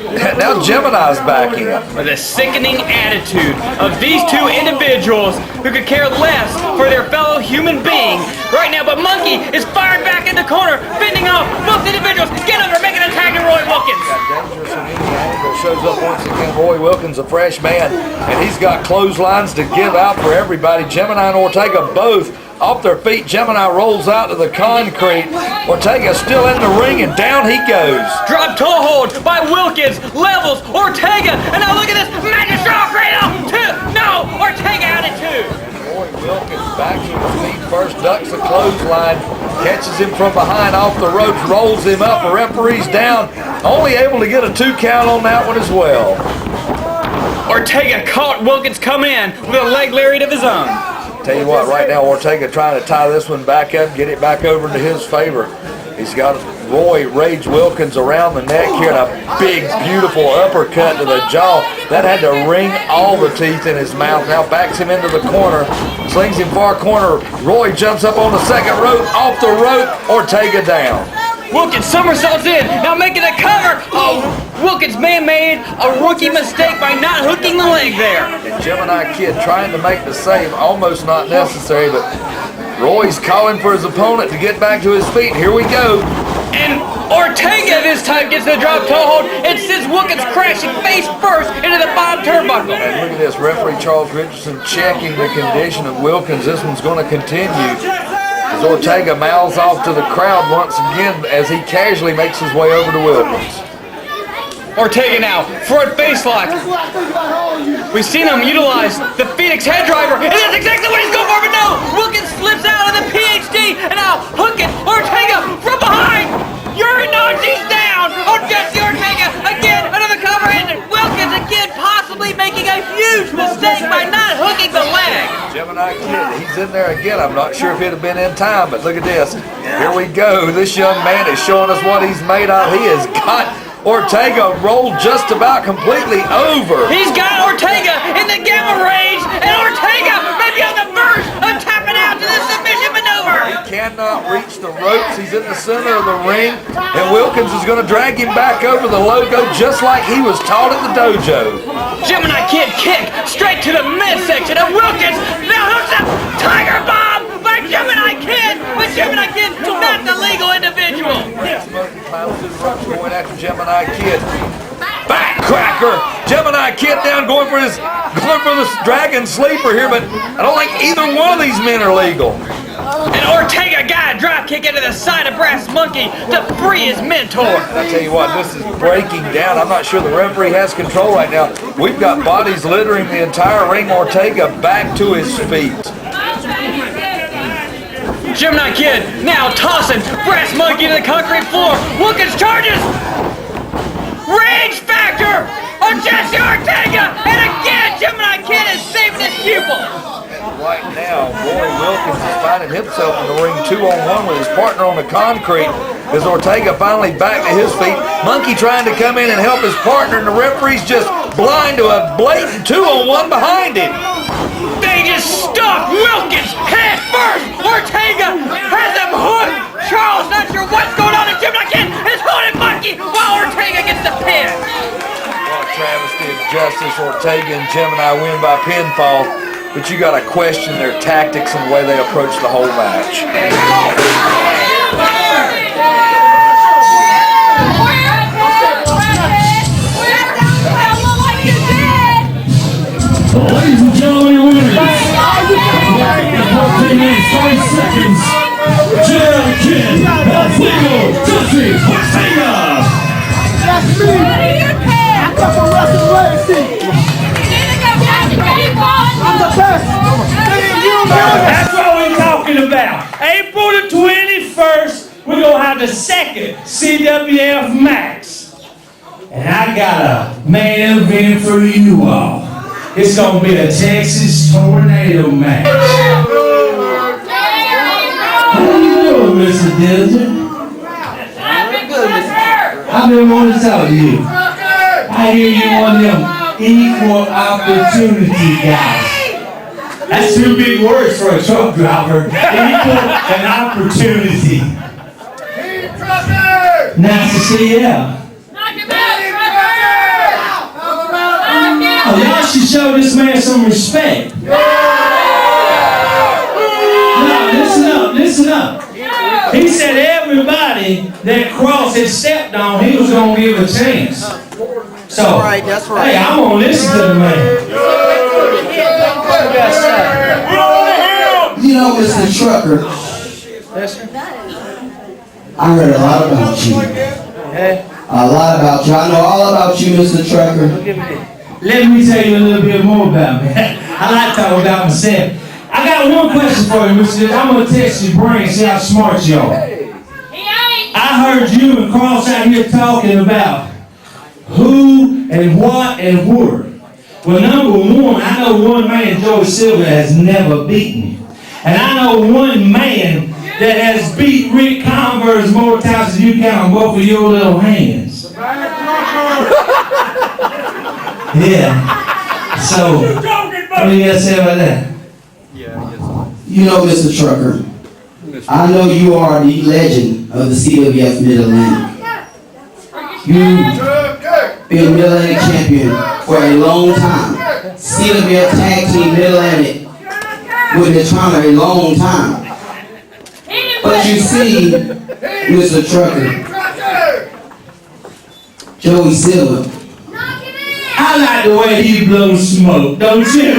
Now Gemini's back in. With a sickening attitude of these 2 individuals who could care less for their fellow human being right now, but Munkey is fired back in the corner, fending off both individuals. Get over, making an attack at Roy Wilkins. Dangerous in any angle. Shows up once again. Roy Wilkins, a fresh man, and he's got clotheslines to give out for everybody. Gemini and Ortega both off their feet. Gemini rolls out to the concrete. Ortega still in the ring, and down he goes. Drop toe hold by Wilkins, levels Ortega, and now look at this, magic straw cradle, 2, no, Ortega out at 2. Boy, Wilkins back to his feet first, ducks a clothesline, catches him from behind off the ropes, rolls him up, the referee's down, only able to get a 2 count on that one as well. Ortega caught Wilkins coming in with a leg lariat of his own. Tell you what, right now Ortega trying to tie this one back up, get it back over into his favor. He's got Roy Rage Wilkins around the neck here, and a big, beautiful uppercut to the jaw. That had to wring all the teeth in his mouth. Now backs him into the corner, slings him far corner. Roy jumps up on the second rope, off the rope, Ortega down. Wilkins somersaults in, now making a cover. Oh, Wilkins may have made a rookie mistake by not hooking the leg there. And Gemini Kid trying to make the save, almost not necessary, but Roy's calling for his opponent to get back to his feet. Here we go. And Ortega this time gets the drop toe hold and sends Wilkins crashing face first into the bottom turnbuckle. And look at this, referee Charles Richardson checking the condition of Wilkins. This one's going to continue as Ortega mouths off to the crowd once again as he casually makes his way over to Wilkins. Ortega now, front face lock. We've seen him utilize the Phoenix head driver, and that's exactly what he's going for, but no! Wilkins slips out of the PhD, and now hooking Ortega from behind! He's down on Jesse Ortega, again, another cover, and Wilkins again possibly making a huge mistake by not hooking the leg. Gemini Kid, he's in there again. I'm not sure if he'd have been in time, but look at this. Here we go. This young man is showing us what he's made of. He has got Ortega rolled just about completely over. He's got Ortega in the gamma range, and Ortega may be on the verge of tapping out to the submission maneuver. He cannot reach the ropes. He's in the center of the ring, and Wilkins is going to drag him back over the logo just like he was taught at the dojo. Gemini Kid kick straight to the midsection of Wilkins. Now hooks up Tiger Bomb by Gemini Kid, but Gemini Kid not the legal individual. Going after Gemini Kid. Backcracker! Gemini Kid down going for this Dragon Sleeper here, but I don't think either one of these men are legal. And Ortega got a drop kick into the side of Brass Munkey to free his mentor. I tell you what, this is breaking down. I'm not sure the referee has control right now. We've got bodies littering the entire ring. Ortega back to his feet. Gemini Kid now tossing Brass Munkey to the concrete floor. Wilkins charges. Rage Factor on Jesse Ortega. And again, Gemini Kid is saving his pupil. Right now, Roy Wilkins is finding himself in the ring 2-on-1 with his partner on the concrete as Ortega finally back to his feet. Munkey trying to come in and help his partner, and the referee's just blind to a blatant 2-on-1 behind him. They just stuck Wilkins head first. Ortega has him hooked. Charles not sure what's going on, and Gemini Kid is holding Munkey while Ortega gets the pin. Well, travesty of justice. Ortega and Gemini win by pinfall, but you got to question their tactics and the way they approach the whole match. Ladies and gentlemen, your winners. 14 minutes, 5 seconds. Gemini Kid, Fuego, Jesse Ortega. That's me. I come from Wrestling Legacy. I'm the best. That's what we're talking about. April the 21st, we're going to have the second CWF Max. And I got a main event for you all. It's going to be a Texas Tornado match. How you doing, Mr. Dilger? I've been wanting to talk to you. I hear you one of them equal opportunity guys. That's 2 big words for a truck driver. Equal and opportunity. Nice to see you. Oh, y'all should show this man some respect. Now, listen up. He said everybody that Cross had stepped on, he was going to give a chance. So, hey, I'm going to listen to the man. You know, Mr. Trucker, I heard a lot about you. A lot about you. I know all about you, Mr. Trucker. Let me tell you a little bit more about me. I like to talk about myself. I got one question for you, Mr. I'm going to test your brain, see how smart you are. I heard you and Cross out here talking about who and what and where. Well, number one, I know one man Joey Silvia has never beaten. And I know one man that has beat Ric Converse more times than you count on both of your little hands. Yeah. So, what do you got to say about that? You know, Mr. Trucker, I know you are the legend of the CWF Mid-Atlantic. You've been Mid-Atlantic champion for a long time. CWF Tag Team Mid-Atlantic with the trauma a long time. But you see, Mr. Trucker, Joey Silvia, I like the way he blows smoke, don't you?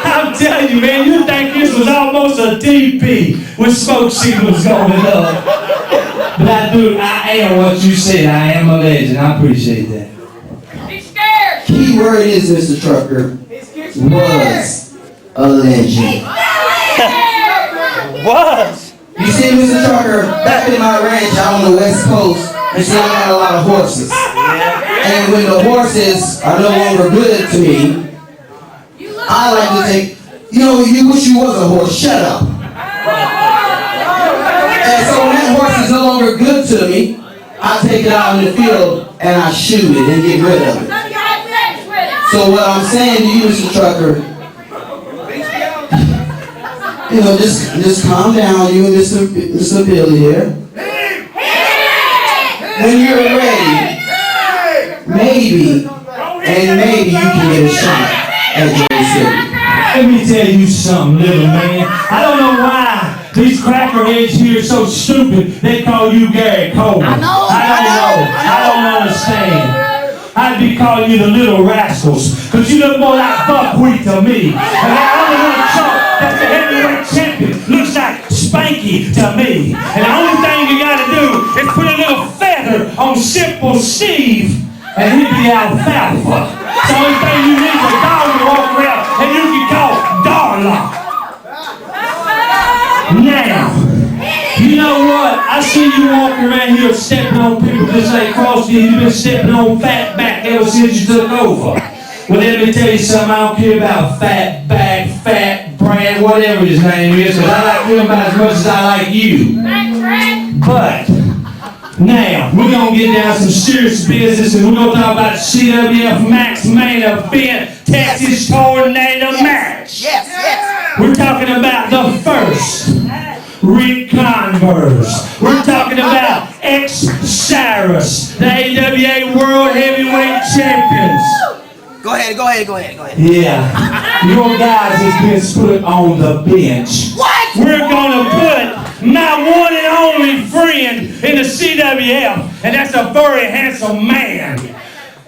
I'm telling you, man, you think this was almost a DP with smoke signals going up. But I am what you said. I am a legend. I appreciate that. He's scared. key word is, Mr. Trucker, was a legend. Was. You see, Mr. Trucker, back in my ranch out on the West Coast, you see I got a lot of horses. And when the horses are no longer good to me, I like to take, you wish you was a horse, shut up. And so when that horse is no longer good to me, I take it out in the field and I shoot it and get rid of it. So what I'm saying to you, Mr. Trucker, just calm down, you and Mr. Billy here. When you're ready, maybe you can get a shot at Joey Silvia. Let me tell you something, little man. I don't know why these crackheads here are so stupid they call you Gary Coleman. I don't know. I don't understand. I'd be calling you the little rascals, because you look more like buckwheat to me. And that other little chump that's the heavyweight champion looks like Spanky to me. And the only thing you gotta do is put a little feather on Simple Steve, and he'd be alfalfa. The only thing you need is a dog to walk around, and you can call Darla. Now, you know what? I see you walking around here stepping on people just like Cross. You've been stepping on Fatback ever since you took over. Well, let me tell you something. I don't care about Fatback, Fat Brand, whatever his name is, because I like him about as much as I like you. But now, we're going to get down to some serious business, and we're going to talk about the CWF Max Main Event Texas Tornado Match. Yes. We're talking about the first Ric Converse. We're talking about Xsiris, the AWA World Heavyweight Champions. Go ahead. Yeah, your guys has been put on the bench. What? We're gonna put my one and only friend in the CWF, and that's a very handsome man,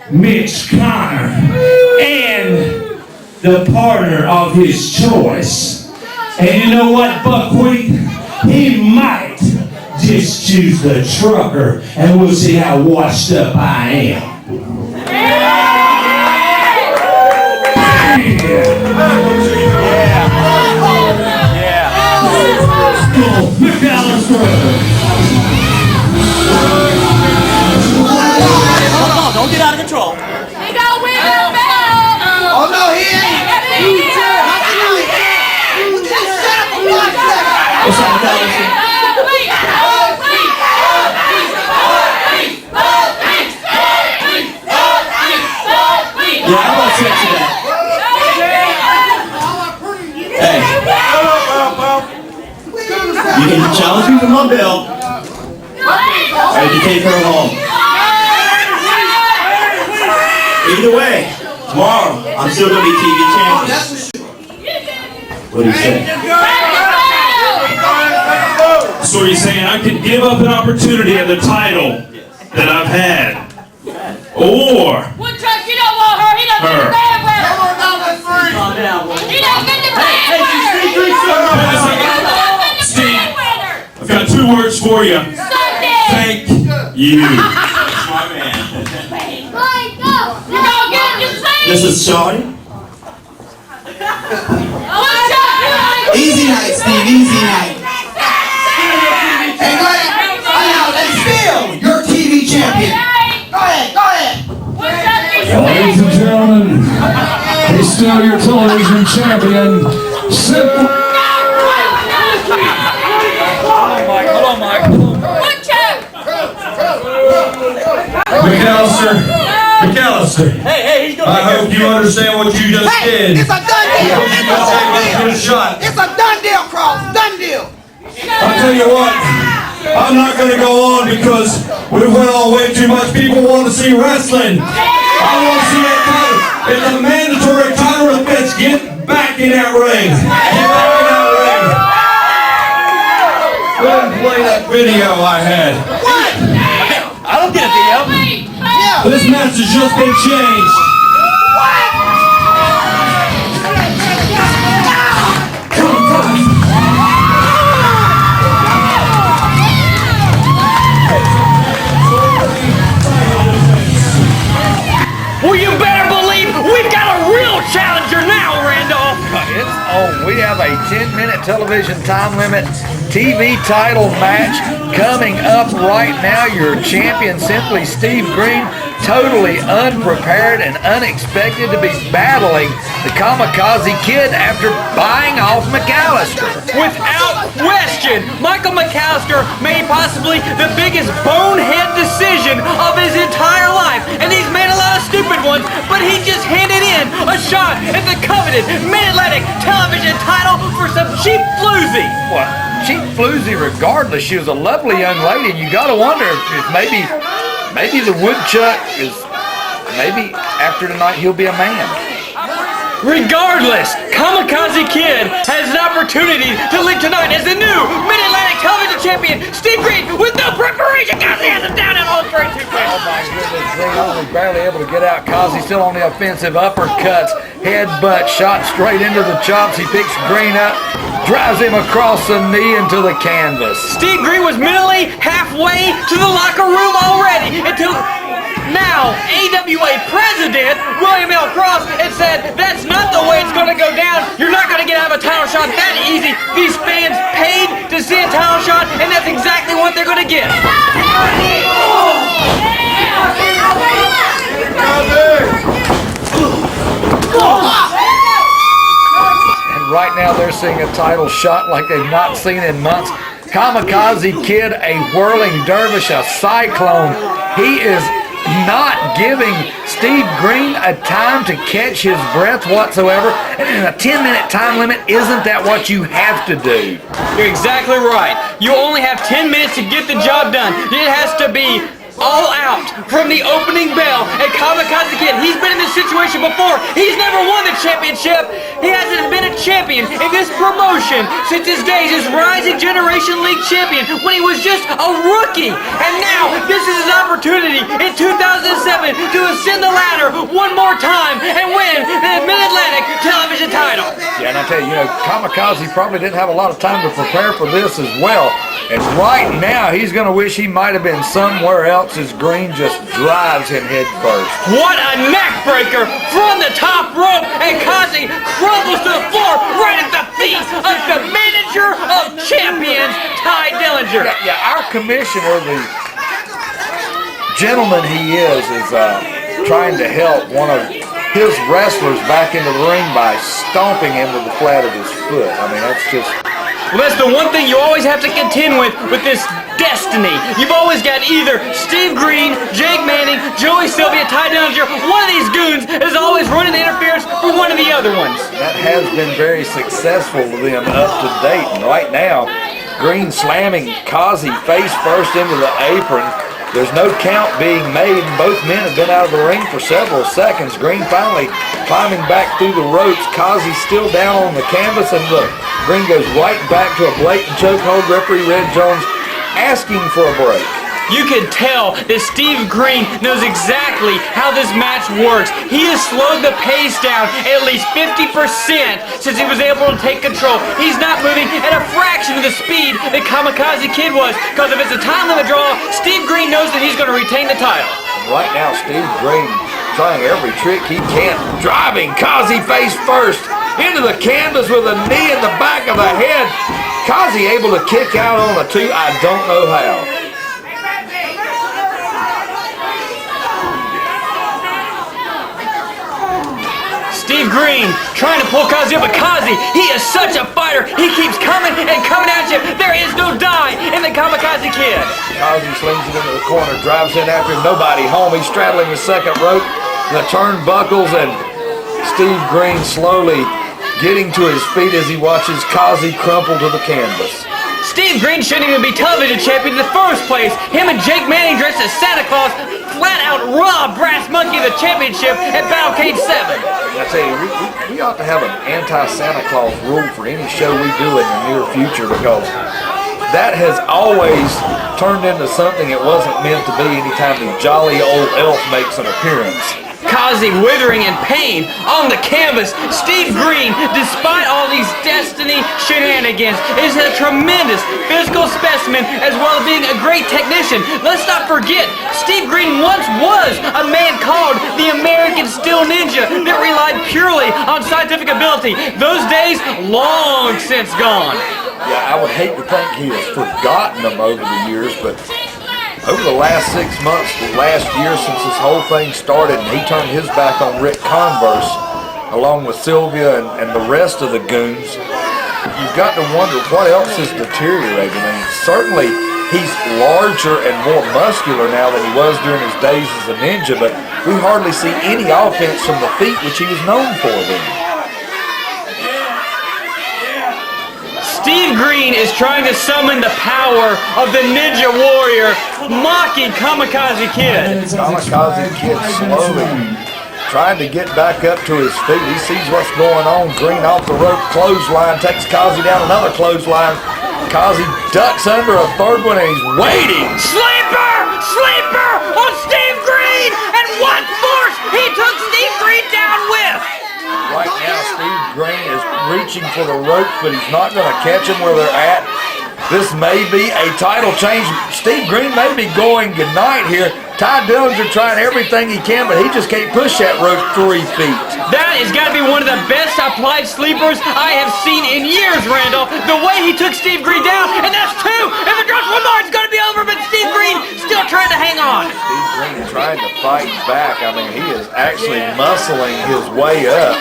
Mitch Connor, and the partner of his choice. And you know what, Buckwheat? He might just choose the trucker, and we'll see how washed up I am. Don't get out of control. He gonna win the belt. Oh no, he ain't. What's up, fellas? Yeah, I'm gonna check you that. Hey. You can challenge me for my belt, or you can take her home. Either way, tomorrow, I'm still gonna be TV champion. What do you say? So you're saying I could give up an opportunity at the title that I've had, or Woodchuck, you don't want her. He don't get the bad Calm down. He don't get the bad Hey, she's Steve, I've got 2 words for you. Thank you. This is Shawty. Easy night, Steve, easy night. Hey, go ahead. And still, your TV champion. Go ahead. Ladies and gentlemen, he's still your television champion. Hold on, Mike. McAllister. Hey, he's gonna I hope you understand what you just did. It's a done deal. Good shot. It's a done deal, Cross. Done deal. I'll tell you what, I'm not going to go on because we went on way too much. People want to see wrestling. I want to see that title. It's a mandatory title defense. Get back in that ring. Get back in that ring. Go ahead and play that video I had. What? I don't get a video. Yeah. This match has just been changed. Well, you better believe we've got a real challenger now, Randolph. It's on. We have a 10-minute television time limit TV title match coming up right now. Your champion, simply Steve Greene, totally unprepared and unexpected to be battling the Kamakazi Kid after buying off McAllister. Without question, Michael McAllister made possibly the biggest bonehead decision of his entire life. And he's made a lot of stupid ones, but he just handed in a shot at the coveted Mid-Atlantic television title for some cheap floozy. What? Cheap floozy regardless. She was a lovely young lady, and you gotta wonder if maybe the woodchuck is, maybe after tonight he'll be a man. Regardless, Kamakazi Kid has an opportunity to live tonight as the new Mid-Atlantic television champion, Steve Greene, with no preparation. Kazi has him down in all 3, 2, 1. Oh my goodness, Greene only barely able to get out. Kazi still on the offensive, uppercuts, headbutt, shot straight into the chops. He picks Greene up, drives him across the knee into the canvas. Steve Greene was mentally halfway to the locker room already until now AWA President William L. Cross had said that's not the way it's going to go down. You're not going to get out of a title shot that easy. These fans paid to see a title shot, and that's exactly what they're going to get. And right now they're seeing a title shot like they've not seen in months. Kamakazi Kid, a whirling dervish, a cyclone. He is not giving Steve Greene a time to catch his breath whatsoever. And in a 10-minute time limit, isn't that what you have to do? You're exactly right. You only have 10 minutes to get the job done. It has to be all out from the opening bell. And Kamakazi Kid, he's been in this situation before. He's never won the championship. He hasn't been a champion in this promotion since his days as Rising Generation League champion when he was just a rookie. And now, this is his opportunity in 2007 to ascend the ladder one more time and win the Mid-Atlantic television title. Yeah, and I tell you, Kamakazi probably didn't have a lot of time to prepare for this as well. And right now, he's going to wish he might have been somewhere else as Greene just drives him head first. What a neck breaker from the top rope, and Kazi crumbles to the floor right at the feet of the manager of champions, Ty Dillinger. Yeah, our commissioner, the gentleman he is trying to help one of his wrestlers back into the ring by stomping him with the flat of his foot. I mean, that's just... Well, that's the one thing you always have to contend with this destiny. You've always got either Steve Greene, Jake Manning, Joey Silvia, Ty Dillinger. One of these goons is always running the interference for one of the other ones. That has been very successful with them up to date. And right now, Greene slamming Kazi face first into the apron. There's no count being made, and both men have been out of the ring for several seconds. Greene finally climbing back through the ropes. Kazi still down on the canvas, and look, Greene goes right back to a blatant chokehold. Referee Red Jones asking for a break. you can tell that Steve Greene knows exactly how this match works. He has slowed the pace down at least 50% since he was able to take control. He's not moving at a fraction of the speed that Kamakazi Kid was, because if it's a time limit draw, Steve Greene knows that he's going to retain the title. Right now, Steve Greene trying every trick he can, driving Kazi face first into the canvas with a knee in the back of the head. Kazi able to kick out on a 2, I don't know how. Steve Greene trying to pull Kazi up, but Kazi, he is such a fighter. He keeps coming and coming at you. There is no die in the Kamakazi Kid. Kazi slings it into the corner, drives in after him, nobody home. He's straddling the second rope, the turnbuckles, and Steve Greene slowly getting to his feet as he watches Kazi crumple to the canvas. Steve Greene shouldn't even be television champion in the first place. Him and Jake Manning dressed as Santa Claus flat out robbed Brass Monkey of the championship at Battle Cage 7. I tell you, we ought to have an anti-Santa Claus rule for any show we do in the near future, because that has always turned into something it wasn't meant to be anytime the jolly old elf makes an appearance. Kazi withering in pain on the canvas. Steve Greene, despite all these destiny shenanigans, is a tremendous physical specimen as well as being a great technician. Let's not forget, Steve Greene once was a man called the American Steel Ninja that relied purely on scientific ability. Those days long since gone. Yeah, I would hate to think he has forgotten them over the years, but over the last 6 months, the last year since this whole thing started, and he turned his back on Ric Converse, along with Silvia and the rest of the goons, you've got to wonder what else is deteriorating. I mean, certainly he's larger and more muscular now than he was during his days as a ninja, but we hardly see any offense from the feet, which he was known for then. Steve Greene is trying to summon the power of the Ninja Warrior, mocking Kamakazi Kid. Kamakazi Kid slowly trying to get back up to his feet. He sees what's going on. Greene off the rope, clothesline, takes Kazi down, another clothesline. Kazi ducks under a third one, and he's waiting. Sleeper! Sleeper on Steve Greene! And what force he took Steve Greene down with! Right now, Steve Greene is reaching for the ropes, but he's not going to catch them where they're at. This may be a title change. Steve Greene may be going goodnight here. Ty Dillinger trying everything he can, but he just can't push that rope 3 feet. That has got to be one of the best applied sleepers I have seen in years, Randall. The way he took Steve Greene down, and that's 2. If it drops one more, it's going to be over, but Steve Greene still trying to hang on. Steve Greene trying to fight back. I mean, he is actually muscling his way up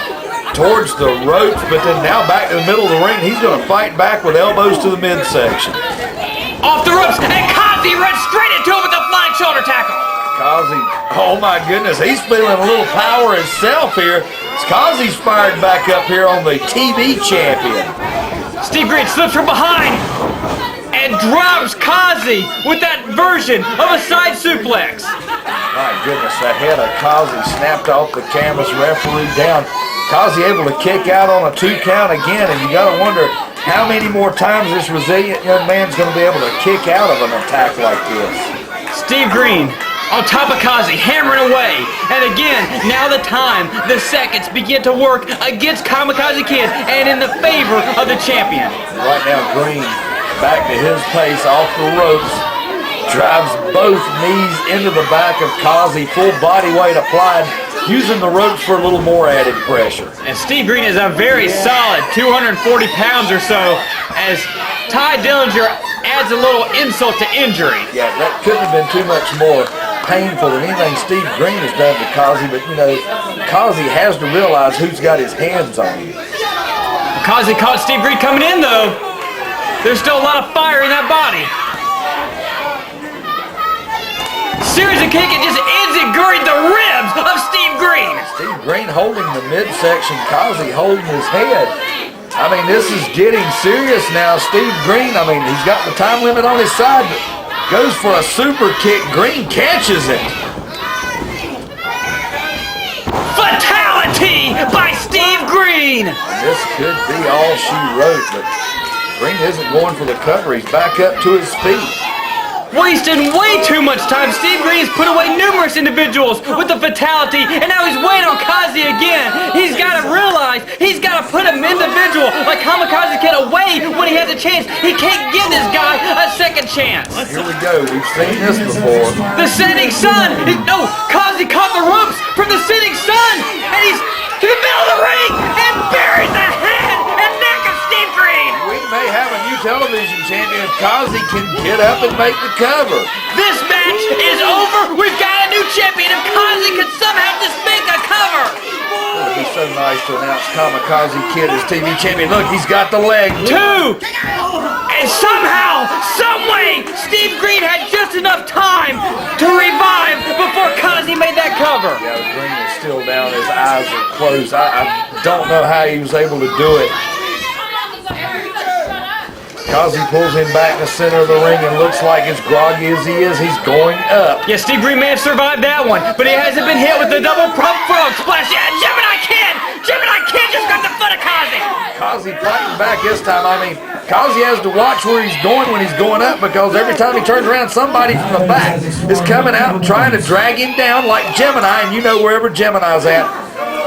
towards the ropes, but then now back to the middle of the ring. He's going to fight back with elbows to the midsection. Off the ropes, and Kazi runs straight into him with a flying shoulder tackle. Kazi, oh my goodness, he's feeling a little power himself here. Kazi's fired back up here on the TV champion. Steve Greene slips from behind and drops Kazi with that version of a side suplex. My goodness, the head of Kazi snapped off the canvas, referee down. Kazi able to kick out on a 2 count again, and you got to wonder how many more times this resilient young man's going to be able to kick out of an attack like this. Steve Greene on top of Kazi, hammering away. And again, now the time, the seconds begin to work against Kamakazi Kid and in the favor of the champion. Right now, Greene back to his pace off the ropes, drives both knees into the back of Kazi, full body weight applied, using the ropes for a little more added pressure. And Steve Greene is a very solid 240 pounds or so, as Ty Dillinger adds a little insult to injury. Yeah, that couldn't have been too much more painful than anything Steve Greene has done to Kazi, but you know, Kazi has to realize who's got his hands on him. Kazi caught Steve Greene coming in though. There's still a lot of fire in that body. Series of kick and just enziguried the ribs of Steve Greene. Steve Greene holding the midsection, Kazi holding his head. I mean, this is getting serious now. Steve Greene, I mean, he's got the time limit on his side, but goes for a super kick. Greene catches it. Fatality by Steve Greene. This could be all she wrote, but Greene isn't going for the cover. He's back up to his feet. Wasting way too much time. Steve Greene has put away numerous individuals with the fatality, and now he's waiting on Kazi again. He's got to realize he's got to put an individual like Kamakazi Kid away when he has a chance. He can't give this guy a second chance. Here we go. We've seen this before. The setting sun. No, Kazi caught the ropes from the setting sun, and he's to the middle of the ring and buries the head and neck of Steve Greene. We may have a new television champion if Kazi can get up and make the cover. This match is over. We've got a new champion. If Kazi can somehow just make a cover. It would be so nice to announce Kamakazi Kid as TV champion. Look, he's got the leg. 2. And somehow, someway, Steve Greene had just enough time to revive before Kazi made that cover. Yeah, Greene is still down. His eyes are closed. I don't know how he was able to do it. Kazi pulls him back in the center of the ring and looks like as groggy as he is, he's going up. Yeah, Steve Greene may have survived that one, but he hasn't been hit with the double prop frog splash. Yeah, Gemini Kid just got the foot of Kazi. Kazi fighting back this time. I mean, Kazi has to watch where he's going when he's going up, because every time he turns around, somebody from the back is coming out and trying to drag him down like Gemini, and you know wherever Gemini's at,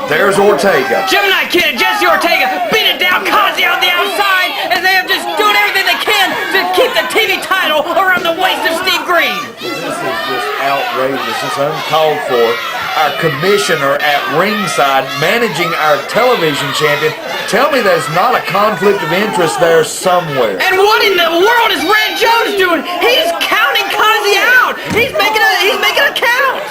there's Ortega. Gemini Kid and Jesse Ortega beat it down Kazi on the outside, and they have just doing everything they can to keep the TV title around the waist of Steve Greene. This is just outrageous. It's uncalled for. Our commissioner at ringside managing our television champion. Tell me there's not a conflict of interest there somewhere. And what in the world is Red Jones doing? He's counting Kazi out. He's making a count.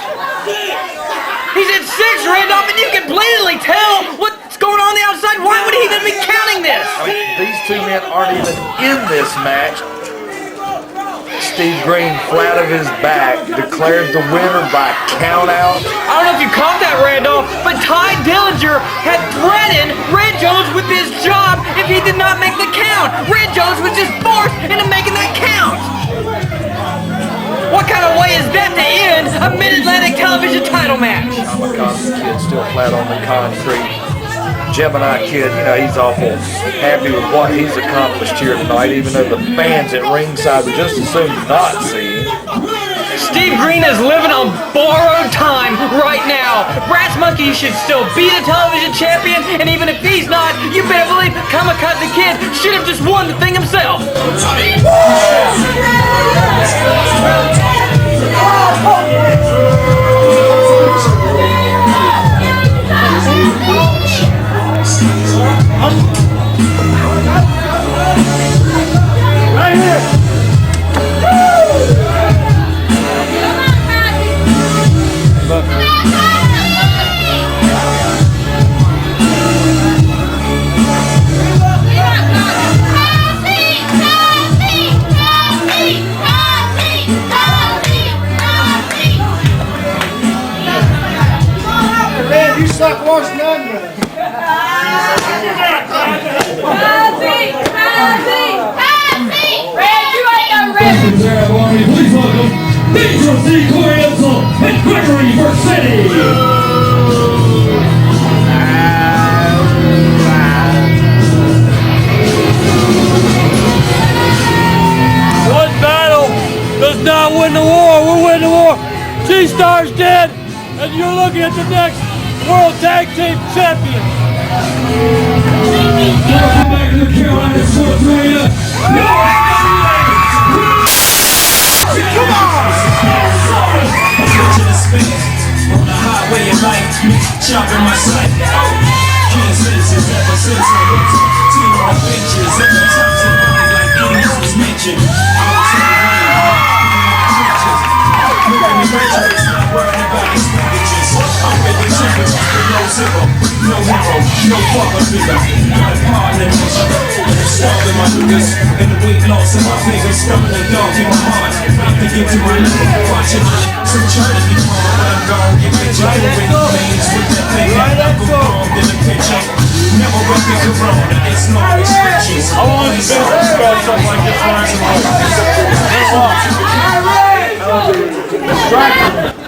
He's at 6, Randolph, and you can blatantly tell what's going on the outside. Why would he even be counting this? I mean, these two men aren't even in this match. Steve Greene, flat of his back, declared the winner by count out. I don't know if you caught that, Randolph, but Ty Dillinger had threatened Red Jones with his job if he did not make the count. Red Jones was just forced into making that count. What kind of way is that to end a Mid-Atlantic television title match? Kamakazi Kid still flat on the concrete. Gemini Kid, you know, he's awful happy with what he's accomplished here tonight, even though the fans at ringside would just as soon not see him. Steve Greene is living on borrowed time right now. Brass Monkey should still be the television champion, and even if he's not, you better believe Kamakazi Kid should have just won the thing himself. Right here. Man, you suck worse than Ugly. Please welcome Edsel and Gregory Vercetti. One battle does not win the war. We'll win the war. GeeStar's dead, and you're looking at the next World Tag Team Champion. Welcome back to the Carolina Sports Arena. Come on! On the highway of life, chopping my sight. King citizens ever since I was 2 on benches at the top of the line like Adonis was mentioned. I was moving the trenches, not worrying about expenditures. I'm really simple, no zipper, no hero, no fucker figure. Not a partner, no starving my fingers, and the weight loss in my fingers, stumbling dog in my heart. I'm thinking to my life, watching some trying to be calm, but I'm gone. Get picture over veins with that thing that I'm wrong in the picture. Never run the corona, it's long restrictions. How long has it been since you got something like this?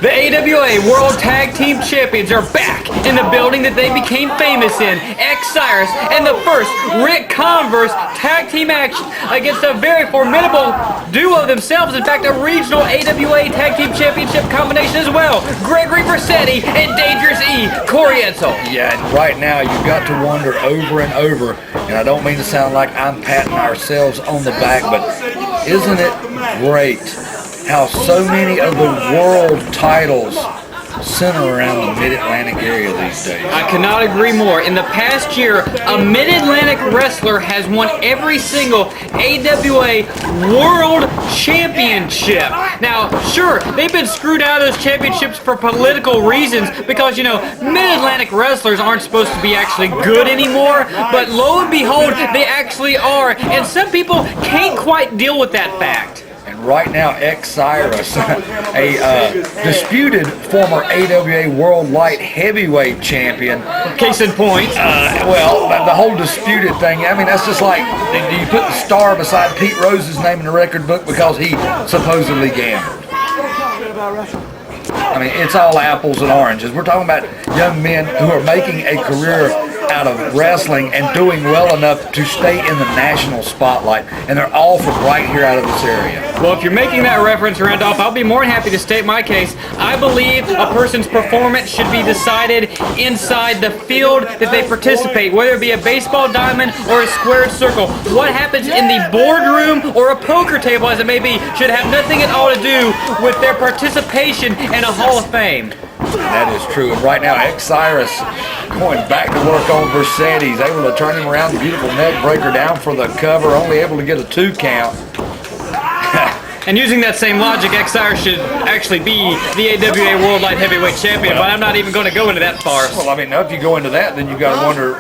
The AWA World Tag Team Champions are back in the building that they became famous in. Xsiris and the first Ric Converse tag team action against a very formidable duo themselves. In fact, a regional AWA Tag Team Championship combination as well. Gregory Vercetti and Dangerous E, Corey Edsel. Yeah, and right now you've got to wonder over and over, and I don't mean to sound like I'm patting ourselves on the back, but isn't it great how so many of the world titles center around the Mid-Atlantic area these days? I cannot agree more. In the past year, a Mid-Atlantic wrestler has won every single AWA World Championship. Now, sure, they've been screwed out of those championships for political reasons because, you know, Mid-Atlantic wrestlers aren't supposed to be actually good anymore, but lo and behold, they actually are, and some people can't quite deal with that fact. Right now, Xsiris, a disputed former AWA World Light Heavyweight Champion. Case in point. Well, the whole disputed thing, I mean, that's just like, do you put the star beside Pete Rose's name in the record book because he supposedly gambled? I mean, it's all apples and oranges. We're talking about young men who are making a career out of wrestling and doing well enough to stay in the national spotlight, and they're all from right here out of this area. Well, if you're making that reference, Randolph, I'll be more than happy to state my case. I believe a person's performance should be decided inside the field that they participate, whether it be a baseball diamond or a squared circle. What happens in the boardroom or a poker table, as it may be, should have nothing at all to do with their participation in a Hall of Fame. That is true. And right now, Xsiris going back to work on Vercetti. He's able to turn him around, the beautiful neck breaker down for the cover, only able to get a 2 count. And using that same logic, Xsiris should actually be the AWA World Light Heavyweight Champion, but I'm not even going to go into that farce. Well, I mean, if you go into that, then you got to wonder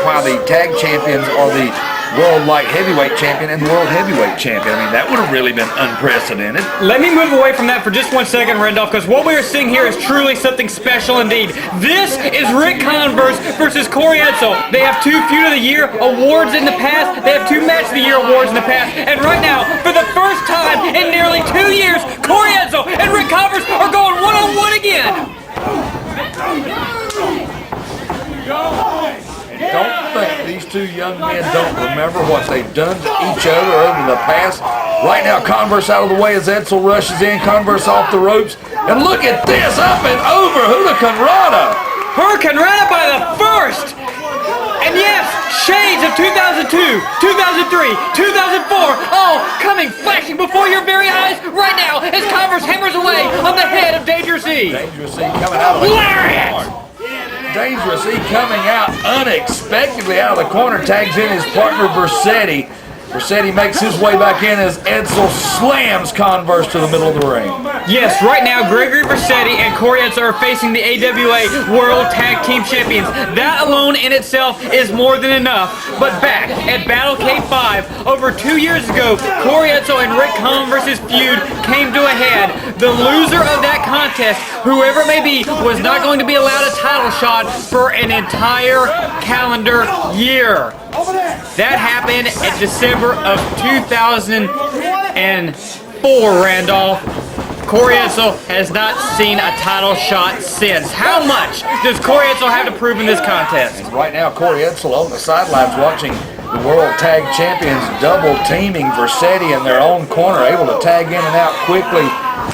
why the tag champions are the World Light Heavyweight Champion and World Heavyweight Champion. I mean, that would have really been unprecedented. Let me move away from that for just 1 second, Randolph, because what we are seeing here is truly something special indeed. This is Ric Converse versus Corey Edsel. They have 2 Feud of the Year awards in the past. They have 2 Match of the Year awards in the past. And right now, for the first time in nearly 2 years, Corey Edsel and Ric Converse are going one-on-one again. Don't think these 2 young men don't remember what they've done to each other over the past. Right now, Converse out of the way as Edsel rushes in. Converse off the ropes. And look at this, up and over. Hurricanrana by the first. And yes, shades of 2002, 2003, 2004, all coming flashing before your very eyes right now as Converse hammers away on the head of Dangerous E. Dangerous E coming out of the corner. Dangerous E coming out unexpectedly out of the corner, tags in his partner Vercetti. Vercetti makes his way back in as Edsel slams Converse to the middle of the ring. Yes, right now Gregory Vercetti and Corey Edsel are facing the AWA World Tag Team Champions. That alone in itself is more than enough. But back at Battle K5, over 2 years ago, Corey Edsel and Ric Converse's feud came to a head. The loser of that contest, whoever it may be, was not going to be allowed a title shot for an entire calendar year. That happened in December of 2004, Randolph. Corey Edsel has not seen a title shot since. How much does Corey Edsel have to prove in this contest? And right now, Corey Edsel on the sidelines watching the World Tag Champions double teaming Vercetti in their own corner, able to tag in and out quickly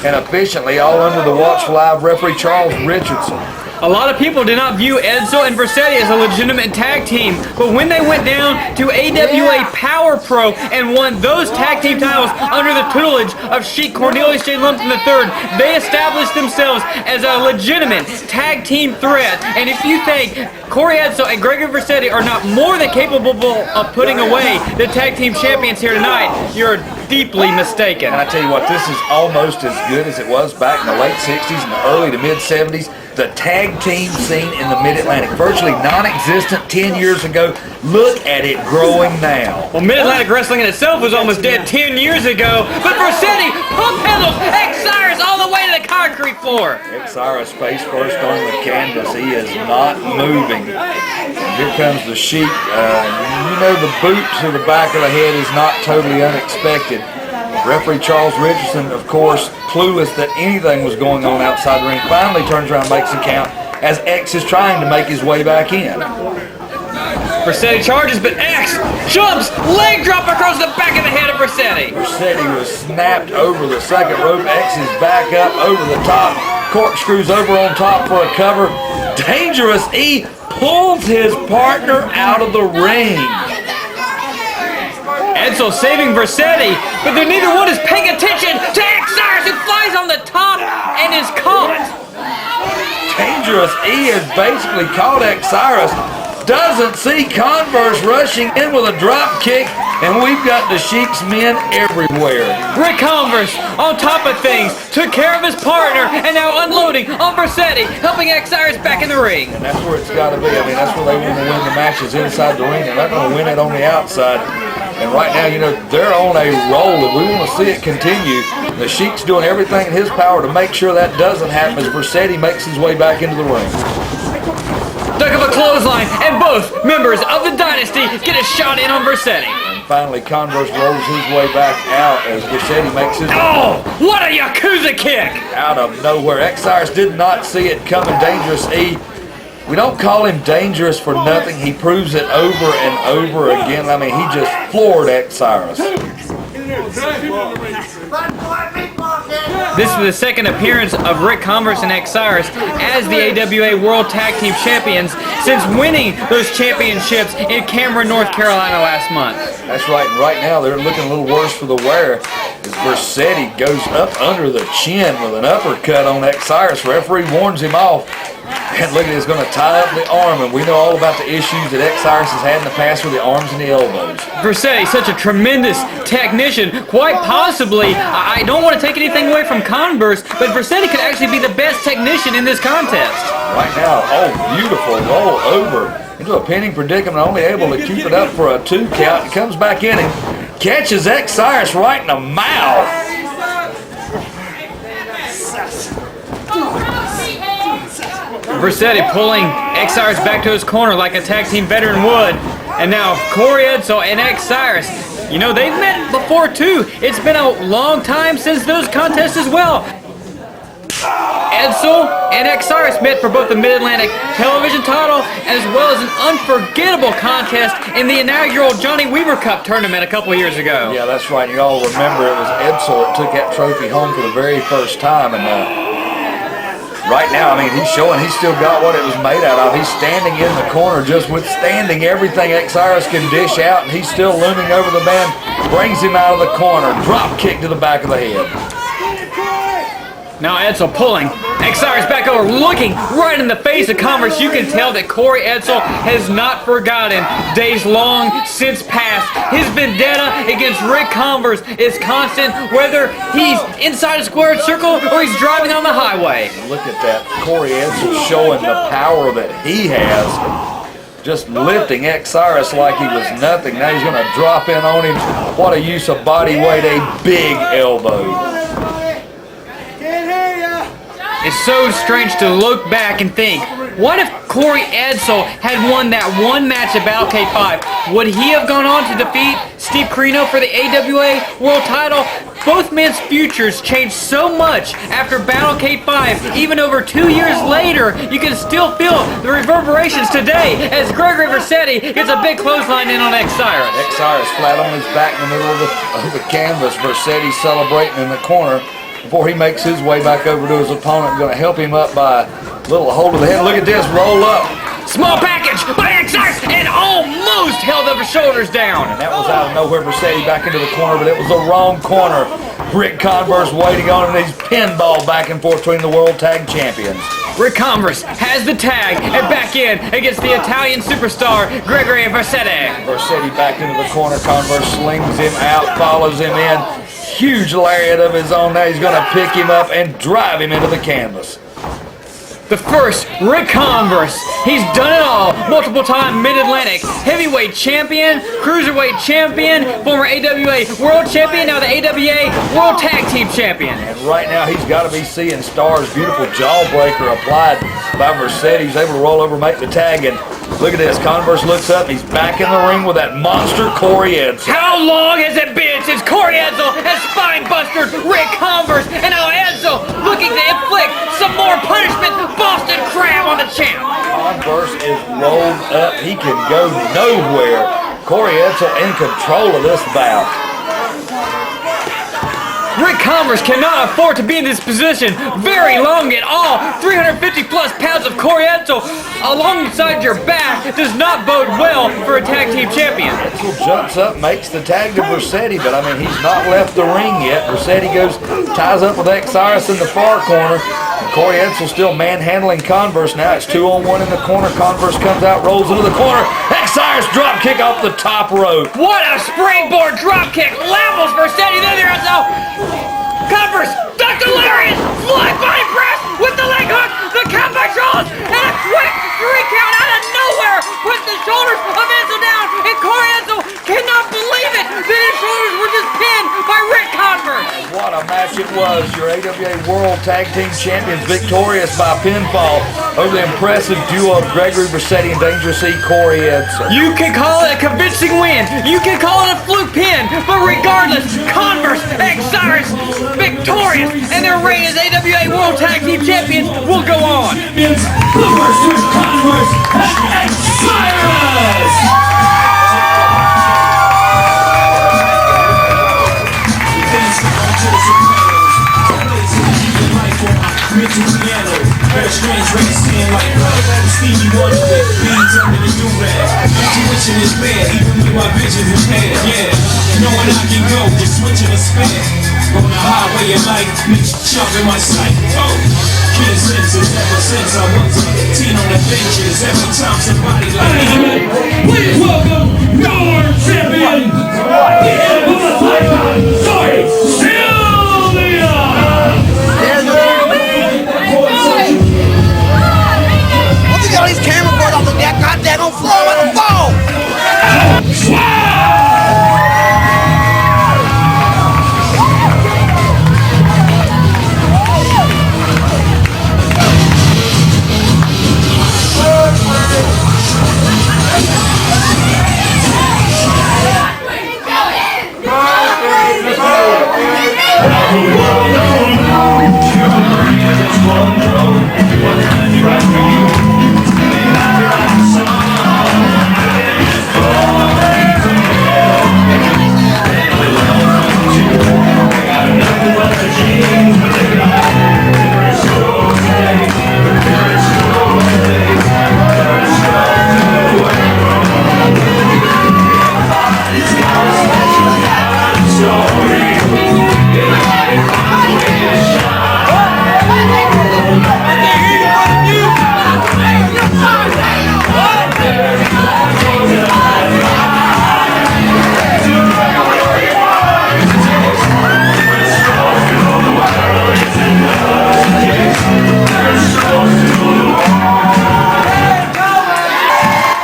and efficiently, all under the watchful eye of referee Charles Richardson. A lot of people did not view Edsel and Vercetti as a legitimate tag team, but when they went down to AWA Power Pro and won those tag team titles under the tutelage of Sheik, Cornelius J. Lumpkin III, they established themselves as a legitimate tag team threat. And if you think Corey Edsel and Gregory Vercetti are not more than capable of putting away the tag team champions here tonight, you're deeply mistaken. And I tell you what, this is almost as good as it was back in the late 60s and the early to mid 70s. The tag team scene in the Mid-Atlantic, virtually non-existent 10 years ago. Look at it growing now. Well, Mid-Atlantic wrestling in itself was almost dead 10 years ago, but Vercetti pump handles Xsiris all the way to the concrete floor. Xsiris face first on the canvas. He is not moving. And here comes the Sheik. You know the boot to the back of the head is not totally unexpected. Referee Charles Richardson, of course, clueless that anything was going on outside the ring, finally turns around and makes a count as X is trying to make his way back in. Vercetti charges, but X jumps, leg drop across the back of the head of Vercetti. Vercetti was snapped over the second rope. X is back up over the top. Corkscrews over on top for a cover. Dangerous E pulls his partner out of the ring. Edsel saving Vercetti, but neither one is paying attention to Xsiris, who flies on the top and is caught. Dangerous E has basically caught Xsiris. Doesn't see Converse rushing in with a drop kick, and we've got the Sheik's men everywhere. Ric Converse, on top of things, took care of his partner, and now unloading on Vercetti, helping Xsiris back in the ring. And that's where it's got to be. I mean, that's where they want to win the matches, inside the ring. They're not going to win it on the outside. And right now, you know, they're on a roll, and we want to see it continue. The Sheik's doing everything in his power to make sure that doesn't happen as Vercetti makes his way back into the ring. Duck of a clothesline, and both members of the Dynasty get a shot in on Vercetti. And finally, Converse rolls his way back out as Vercetti makes his... Oh, what a Yakuza kick! Out of nowhere. Xsiris did not see it coming. Dangerous E. We don't call him dangerous for nothing. He proves it over and over again. I mean, he just floored Xsiris. This was the second appearance of Ric Converse and Xsiris as the AWA World Tag Team Champions since winning those championships in Cameron, North Carolina last month. That's right, and right now they're looking a little worse for the wear as Vercetti goes up under the chin with an uppercut on Xsiris. Referee warns him off. And look at it, it's going to tie up the arm, and we know all about the issues that Xsiris has had in the past with the arms and the elbows. Vercetti, such a tremendous technician, quite possibly, I don't want to take anything away from Converse, but Vercetti could actually be the best technician in this contest. Right now, oh, beautiful roll over into a pinning predicament, only able to keep it up for a 2 count. He comes back in and catches Xsiris right in the mouth. Vercetti pulling Xsiris back to his corner like a tag team veteran would. And now Corey Edsel and Xsiris, you know, they've met before too. It's been a long time since those contests as well. Edsel and Xsiris met for both the Mid-Atlantic television title as well as an unforgettable contest in the inaugural Johnny Weaver Cup tournament a couple years ago. Yeah, that's right. You all remember it was Edsel that took that trophy home for the very first time. And right now, I mean, he's showing he's still got what it was made out of. He's standing in the corner, just withstanding everything Xsiris can dish out, and he's still looming over the man, brings him out of the corner, drop kick to the back of the head. Now Edsel pulling. Xsiris back over, looking right in the face of Converse. You can tell that Corey Edsel has not forgotten days long since past. His vendetta against Ric Converse is constant, whether he's inside a squared circle or he's driving on the highway. Look at that. Corey Edsel showing the power that he has. Just lifting Xsiris like he was nothing. Now he's going to drop in on him. What a use of body weight, a big elbow. It's so strange to look back and think, what if Corey Edsel had won that one match at Battle K5? Would he have gone on to defeat Steve Corino for the AWA World title? Both men's futures changed so much after Battle K5. Even over 2 years later, you can still feel the reverberations today as Gregory Vercetti gets a big clothesline in on Xsiris. Xsiris flat on his back in the middle of the canvas. Vercetti celebrating in the corner before he makes his way back over to his opponent. Going to help him up by a little hold of the head. Look at this, roll up. Small package by Xsiris and almost held up his shoulders down. And that was out of nowhere. Vercetti back into the corner, but it was the wrong corner. Ric Converse waiting on him. He's pinball back and forth between the World Tag Champions. Ric Converse has the tag and back in against the Italian superstar Gregory Vercetti. Vercetti back into the corner. Converse slings him out, follows him in. Huge lariat of his own. Now he's going to pick him up and drive him into the canvas. The first Ric Converse. He's done it all. Multiple-time Mid-Atlantic heavyweight champion, cruiserweight champion, former AWA world champion, now the AWA World Tag Team champion. And right now he's got to be seeing stars. Beautiful jawbreaker applied by Vercetti. He's able to roll over, make the tag, and look at this. Converse looks up. He's back in the ring with that monster Corey Edsel. How long has it been since Corey Edsel has spotted Spinebuster, Ric Converse, and now Edsel looking to inflict some more punishment. Boston Crab on the champ. Converse is rolled up. He can go nowhere. Corey Edsel in control of this bout. Ric Converse cannot afford to be in this position very long at all. 350 plus pounds of Corey Edsel alongside your back does not bode well for a tag team champion. Edsel jumps up, makes the tag to Vercetti, but I mean, he's not left the ring yet. Vercetti goes, ties up with Xsiris in the far corner. Corey Edsel still manhandling Converse now. It's 2-on-1 in the corner. Converse comes out, rolls into the corner. Xsiris drop kick off the top rope. What a springboard drop kick! Levels Vercetti there, Edsel. Converse, Dr. Lariat, flying body press with the leg hook, the comeback shoulders, and a quick 3 count out of nowhere puts the shoulders of Edsel down, and Corey Edsel cannot believe it that his shoulders were just pinned by Ric Converse. What a match it was. Your AWA World Tag Team Champions victorious by pinfall over the impressive duo of Gregory, Vercetti, and Dangerous E, Corey Edsel. You can call it a convincing win, you can call it a fluke pin, but regardless, Converse, Xsiris, victorious, and their reign as AWA World Tag Team Champions will go on. The first is Converse and Xsiris. Strange race, seeing like Stevie Wonder with beads under the do-rag. Intuition is bad, even with my vision impaired. Yeah, knowing I can go, just switching a spin. On the highway of life, Mitch jump in my sight. Oh, kid senses ever since I was a teen on the benches. Every time somebody like please welcome your champion, the Infamous Icon, Silvia. All these camera boys off the goddamn floor with the phone.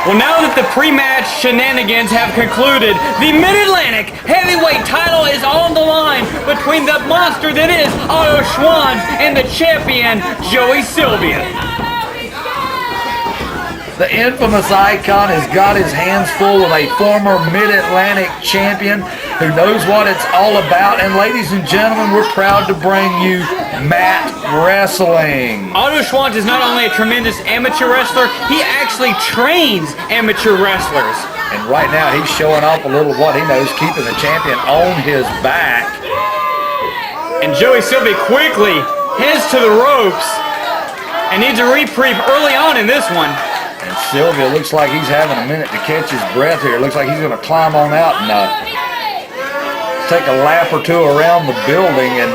Well, now that the pre-match shenanigans have concluded, the Mid-Atlantic heavyweight title is on the line between the monster that is Otto Schwanz and the champion, Joey Silvia. The Infamous Icon has got his hands full with a former Mid-Atlantic champion who knows what it's all about. And ladies and gentlemen, we're proud to bring you Mat Wrestling. Otto Schwanz is not only a tremendous amateur wrestler, he actually trains amateur wrestlers. And right now he's showing off a little of what he knows, keeping the champion on his back. And Joey Silvia quickly heads to the ropes and needs a reprieve early on in this one. And Silvia looks like he's having a minute to catch his breath here. Looks like he's going to climb on out and take a lap or two around the building. And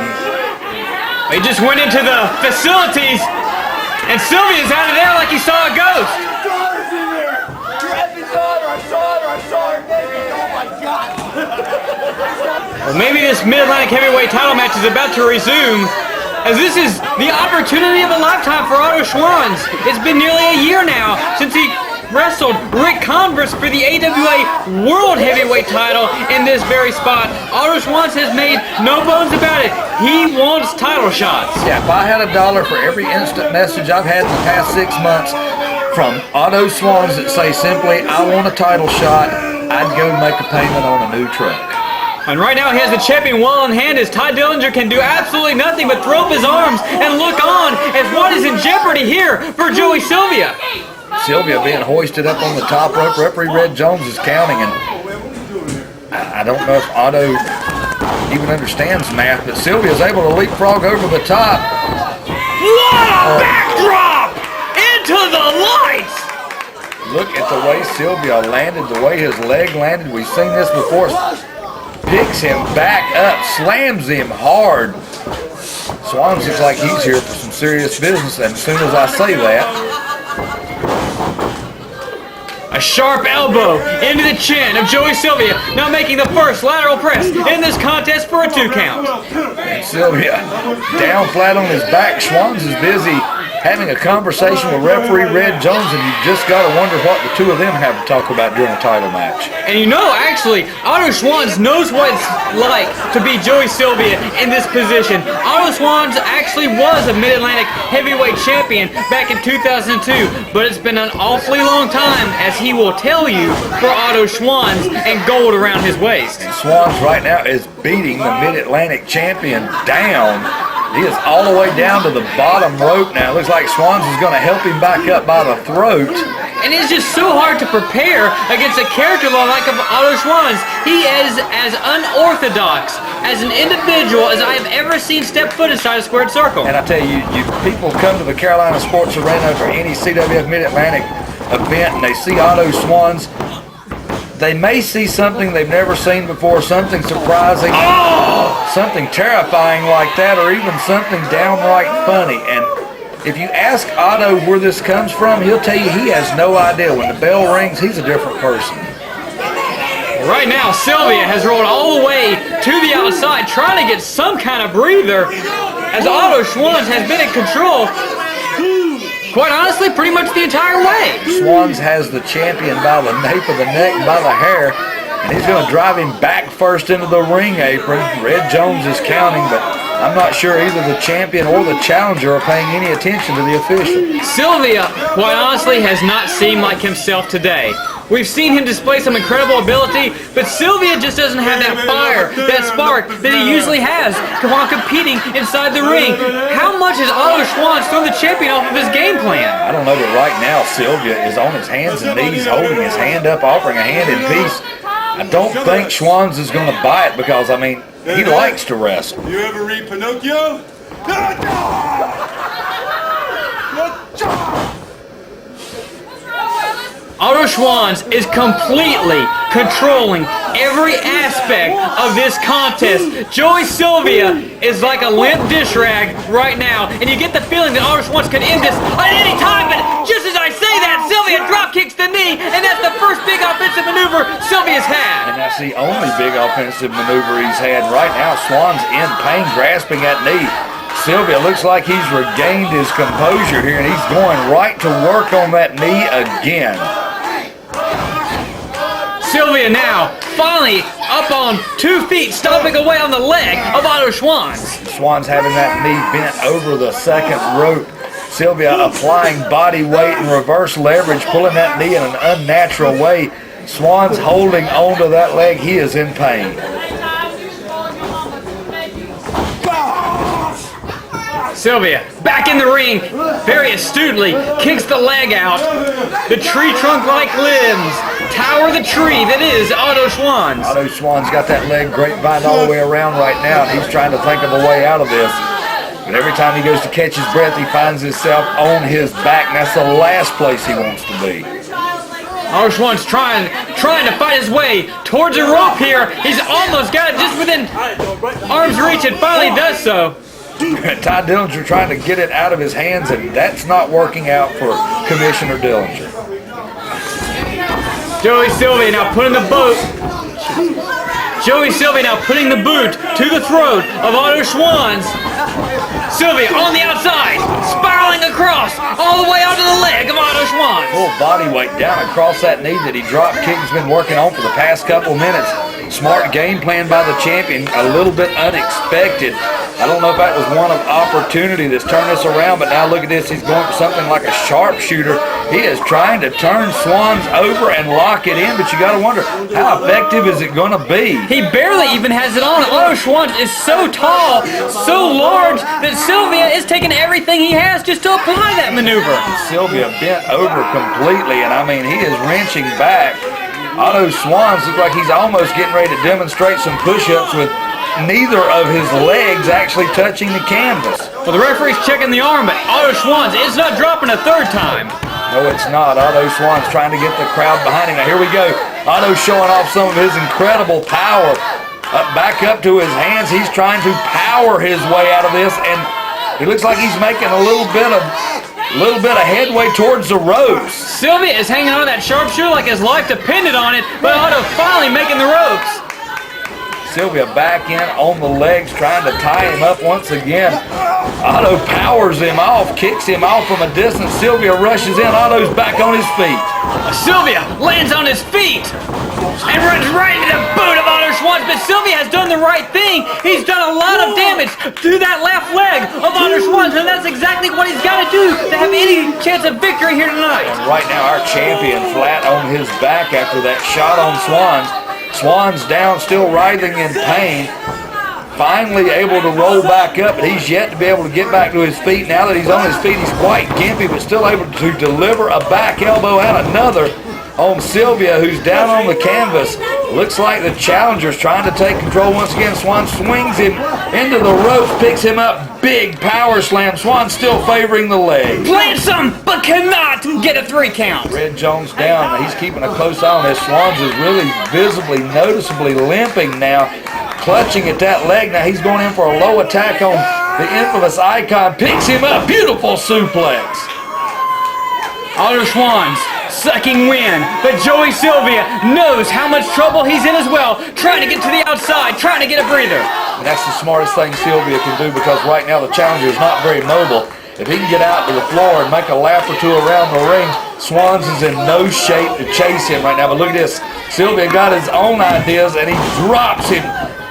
he just went into the facilities, and Silvia's out of there like he saw a ghost. Daughter's in there. Your effing daughter. I saw her naked. Oh my God. Well, maybe this Mid-Atlantic heavyweight title match is about to resume, as this is the opportunity of a lifetime for Otto Schwanz. It's been nearly a year now since he wrestled Ric Converse for the AWA World Heavyweight title in this very spot. Otto Schwanz has made no bones about it. He wants title shots. yeah, if I had $1 for every instant message I've had in the past 6 months from Otto Schwanz that say simply, I want a title shot, I'd go make a payment on a new truck. And right now he has the champion well in hand as Ty Dillinger can do absolutely nothing but throw up his arms and look on as what is in jeopardy here for Joey Silvia. Silvia being hoisted up on the top rope. Referee Red Jones is counting, and I don't know if Otto even understands math, but Silvia's able to leapfrog over the top. What a backdrop into the lights! Look at the way Silvia landed, the way his leg landed. We've seen this before. Picks him back up, slams him hard. Swans looks like he's here for some serious business, and as soon as I say that, a sharp elbow into the chin of Joey Silvia, now making the first lateral press in this contest for a 2 count. And Silvia down flat on his back. Swans is busy having a conversation with referee Red Jones, and you just got to wonder what the two of them have to talk about during a title match. And you know, actually, Otto Schwanz knows what it's like to be Joey Silvia in this position. Otto Schwanz actually was a Mid-Atlantic heavyweight champion back in 2002, but it's been an awfully long time, as he will tell you, for Otto Schwanz and gold around his waist. And Swans right now is beating the Mid-Atlantic champion down. He is all the way down to the bottom rope now. It looks like Swans is going to help him back up by the throat. And it's just so hard to prepare against a character like of Otto Schwanz. He is as unorthodox as an individual as I have ever seen step foot inside a squared circle. And I tell you, people come to the Carolina Sports Arena for any CWF Mid-Atlantic event, and they see Otto Schwanz. They may see something they've never seen before, something surprising, something terrifying like that, or even something downright funny. And if you ask Otto where this comes from, he'll tell you he has no idea. When the bell rings, he's a different person. Right now, Silvia has rolled all the way to the outside, trying to get some kind of breather, as Otto Schwanz has been in control, quite honestly, pretty much the entire way. Schwanz has the champion by the nape of the neck, by the hair, and he's going to drive him back first into the ring apron. Red Jones is counting, but I'm not sure either the champion or the challenger are paying any attention to the official. Silvia, quite honestly, has not seemed like himself today. We've seen him display some incredible ability, but Silvia just doesn't have that fire, that spark that he usually has while competing inside the ring. How much has Otto Schwanz thrown the champion off of his game plan? I don't know, but right now Silvia is on his hands and knees, holding his hand up, offering a hand in peace. I don't think Schwanz is going to buy it because, I mean, he likes to wrestle. You ever read Pinocchio? Otto Schwanz is completely controlling every aspect of this contest. Joey Silvia is like a limp dish rag right now, and you get the feeling that Otto Schwanz could end this at any time, but just as I say that, Silvia drop kicks the knee, and that's the first big offensive maneuver Silvia's had. And that's the only big offensive maneuver he's had. Right now, Schwanz in pain, grasping that knee. Silvia looks like he's regained his composure here, and he's going right to work on that knee again. Silvia now finally up on 2 feet, stomping away on the leg of Otto Schwanz. Schwanz having that knee bent over the second rope. Silvia applying body weight and reverse leverage, pulling that knee in an unnatural way. Schwanz holding onto that leg. He is in pain. Silvia back in the ring, very astutely kicks the leg out. The tree trunk-like limbs tower the tree that is Otto Schwanz. Otto Schwanz got that leg grapevine all the way around right now, and he's trying to think of a way out of this. But every time he goes to catch his breath, he finds himself on his back, and that's the last place he wants to be. Otto Schwanz trying to fight his way towards a rope here. He's almost got it just within arm's reach, and finally does so. Ty Dillinger trying to get it out of his hands, and that's not working out for Commissioner Dillinger. Joey Silvia now putting the boot. Joey Silvia now putting the boot to the throat of Otto Schwanz. Silvia on the outside, spiraling across all the way out to the leg of Otto Schwanz. Full body weight down across that knee that he drop kick has been working on for the past couple minutes. Smart game plan by the champion, a little bit unexpected. I don't know if that was one of opportunity that's turned us around, but now look at this. He's going for something like a sharpshooter. He is trying to turn Swans over and lock it in, but you got to wonder, how effective is it going to be? He barely even has it on. Otto Schwanz is so tall, so large, that Silvia is taking everything he has just to apply that maneuver. Silvia bent over completely, and I mean, he is wrenching back. Otto Schwanz looks like he's almost getting ready to demonstrate some push-ups with neither of his legs actually touching the canvas. Well, the referee's checking the arm, but Otto Schwanz is not dropping a third time. No, it's not. Otto Schwanz trying to get the crowd behind him. Now, here we go. Otto showing off some of his incredible power. Back up to his hands. He's trying to power his way out of this, and he looks like he's making a little bit of headway towards the ropes. Silvia is hanging on to that sharpshooter like his life depended on it, but Otto finally making the ropes. Silvia back in on the legs, trying to tie him up once again. Otto powers him off, kicks him off from a distance. Silvia rushes in. Otto's back on his feet. Silvia lands on his feet and runs right into the boot of Otto Schwanz, but Silvia has done the right thing. He's done a lot of damage to that left leg of Otto Schwanz, and that's exactly what he's got to do to have any chance of victory here tonight. And right now, our champion flat on his back after that shot on Schwanz. Schwanz down, still writhing in pain. Finally able to roll back up, but he's yet to be able to get back to his feet. Now that he's on his feet, he's quite gimpy, but still able to deliver a back elbow and another on Silvia, who's down on the canvas. Looks like the challenger's trying to take control once again. Swan swings him into the ropes, picks him up, big power slam. Swan still favoring the leg. Plants him, but cannot get a 3 count. Red Jones down. He's keeping a close eye on this. Swans is really visibly, noticeably limping now, clutching at that leg. Now he's going in for a low attack on the infamous Icon. Picks him up. Beautiful suplex. Otto Schwanz sucking wind, but Joey Silvia knows how much trouble he's in as well, trying to get to the outside, trying to get a breather. And that's the smartest thing Silvia can do, because right now the challenger is not very mobile. If he can get out to the floor and make a lap or two around the ring, Swans is in no shape to chase him right now. But look at this. Silvia got his own ideas, and he drops him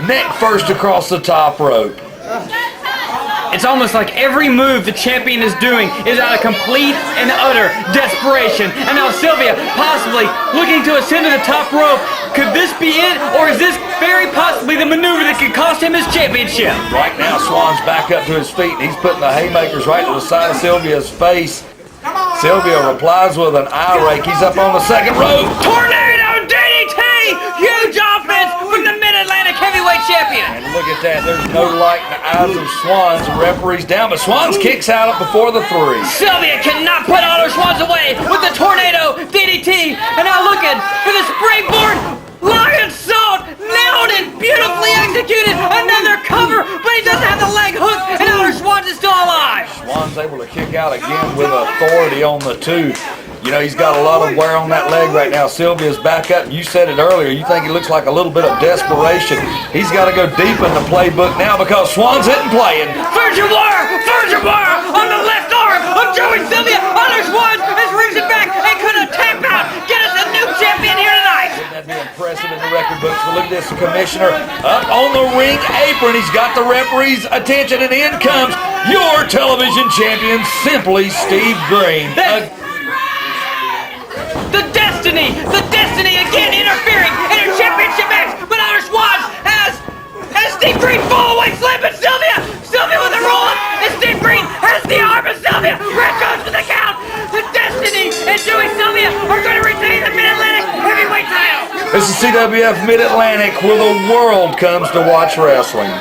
neck first across the top rope. It's almost like every move the champion is doing is out of complete and utter desperation. And now Silvia possibly looking to ascend to the top rope. Could this be it, or is this very possibly the maneuver that could cost him his championship? Right now, Swan's back up to his feet, and he's putting the haymakers right to the side of Silvia's face. Silvia replies with an eye rake. He's up on the second rope. Tornado DDT! Huge offense from the Mid-Atlantic heavyweight champion. And look at that. There's no light in the eyes of Swans. The referee's down, but Swans kicks out before the 3. Silvia cannot put Otto Schwanz away with the tornado DDT. And now looking for the springboard. Lion Salt nailed it. Beautifully executed. Another cover, but he doesn't have the leg hook, and Otto Schwanz is still alive. Schwanz able to kick out again with authority on the 2. You know, he's got a lot of wear on that leg right now. Silvia's back up. You said it earlier. You think he looks like a little bit of desperation. He's got to go deep in the playbook now, because Swan's isn't playing. Furjabar on the left arm of Joey Silvia. Otto Schwanz is reaching back and could have tapped out. Get us a new champion here tonight. That'd be impressive in the record books. But look at this, commissioner up on the ring apron. He's got the referee's attention, and in comes your television champion, simply Steve Greene. The Destiny again interfering in a championship match, but Otto Schwanz has Steve Greene fall away, slapping Silvia with a roll up, and Steve Greene has the arm of Silvia. Red goes for the count. The Destiny and Joey Silvia are going to retain the Mid-Atlantic heavyweight title. This is CWF Mid-Atlantic, where the world comes to watch wrestling.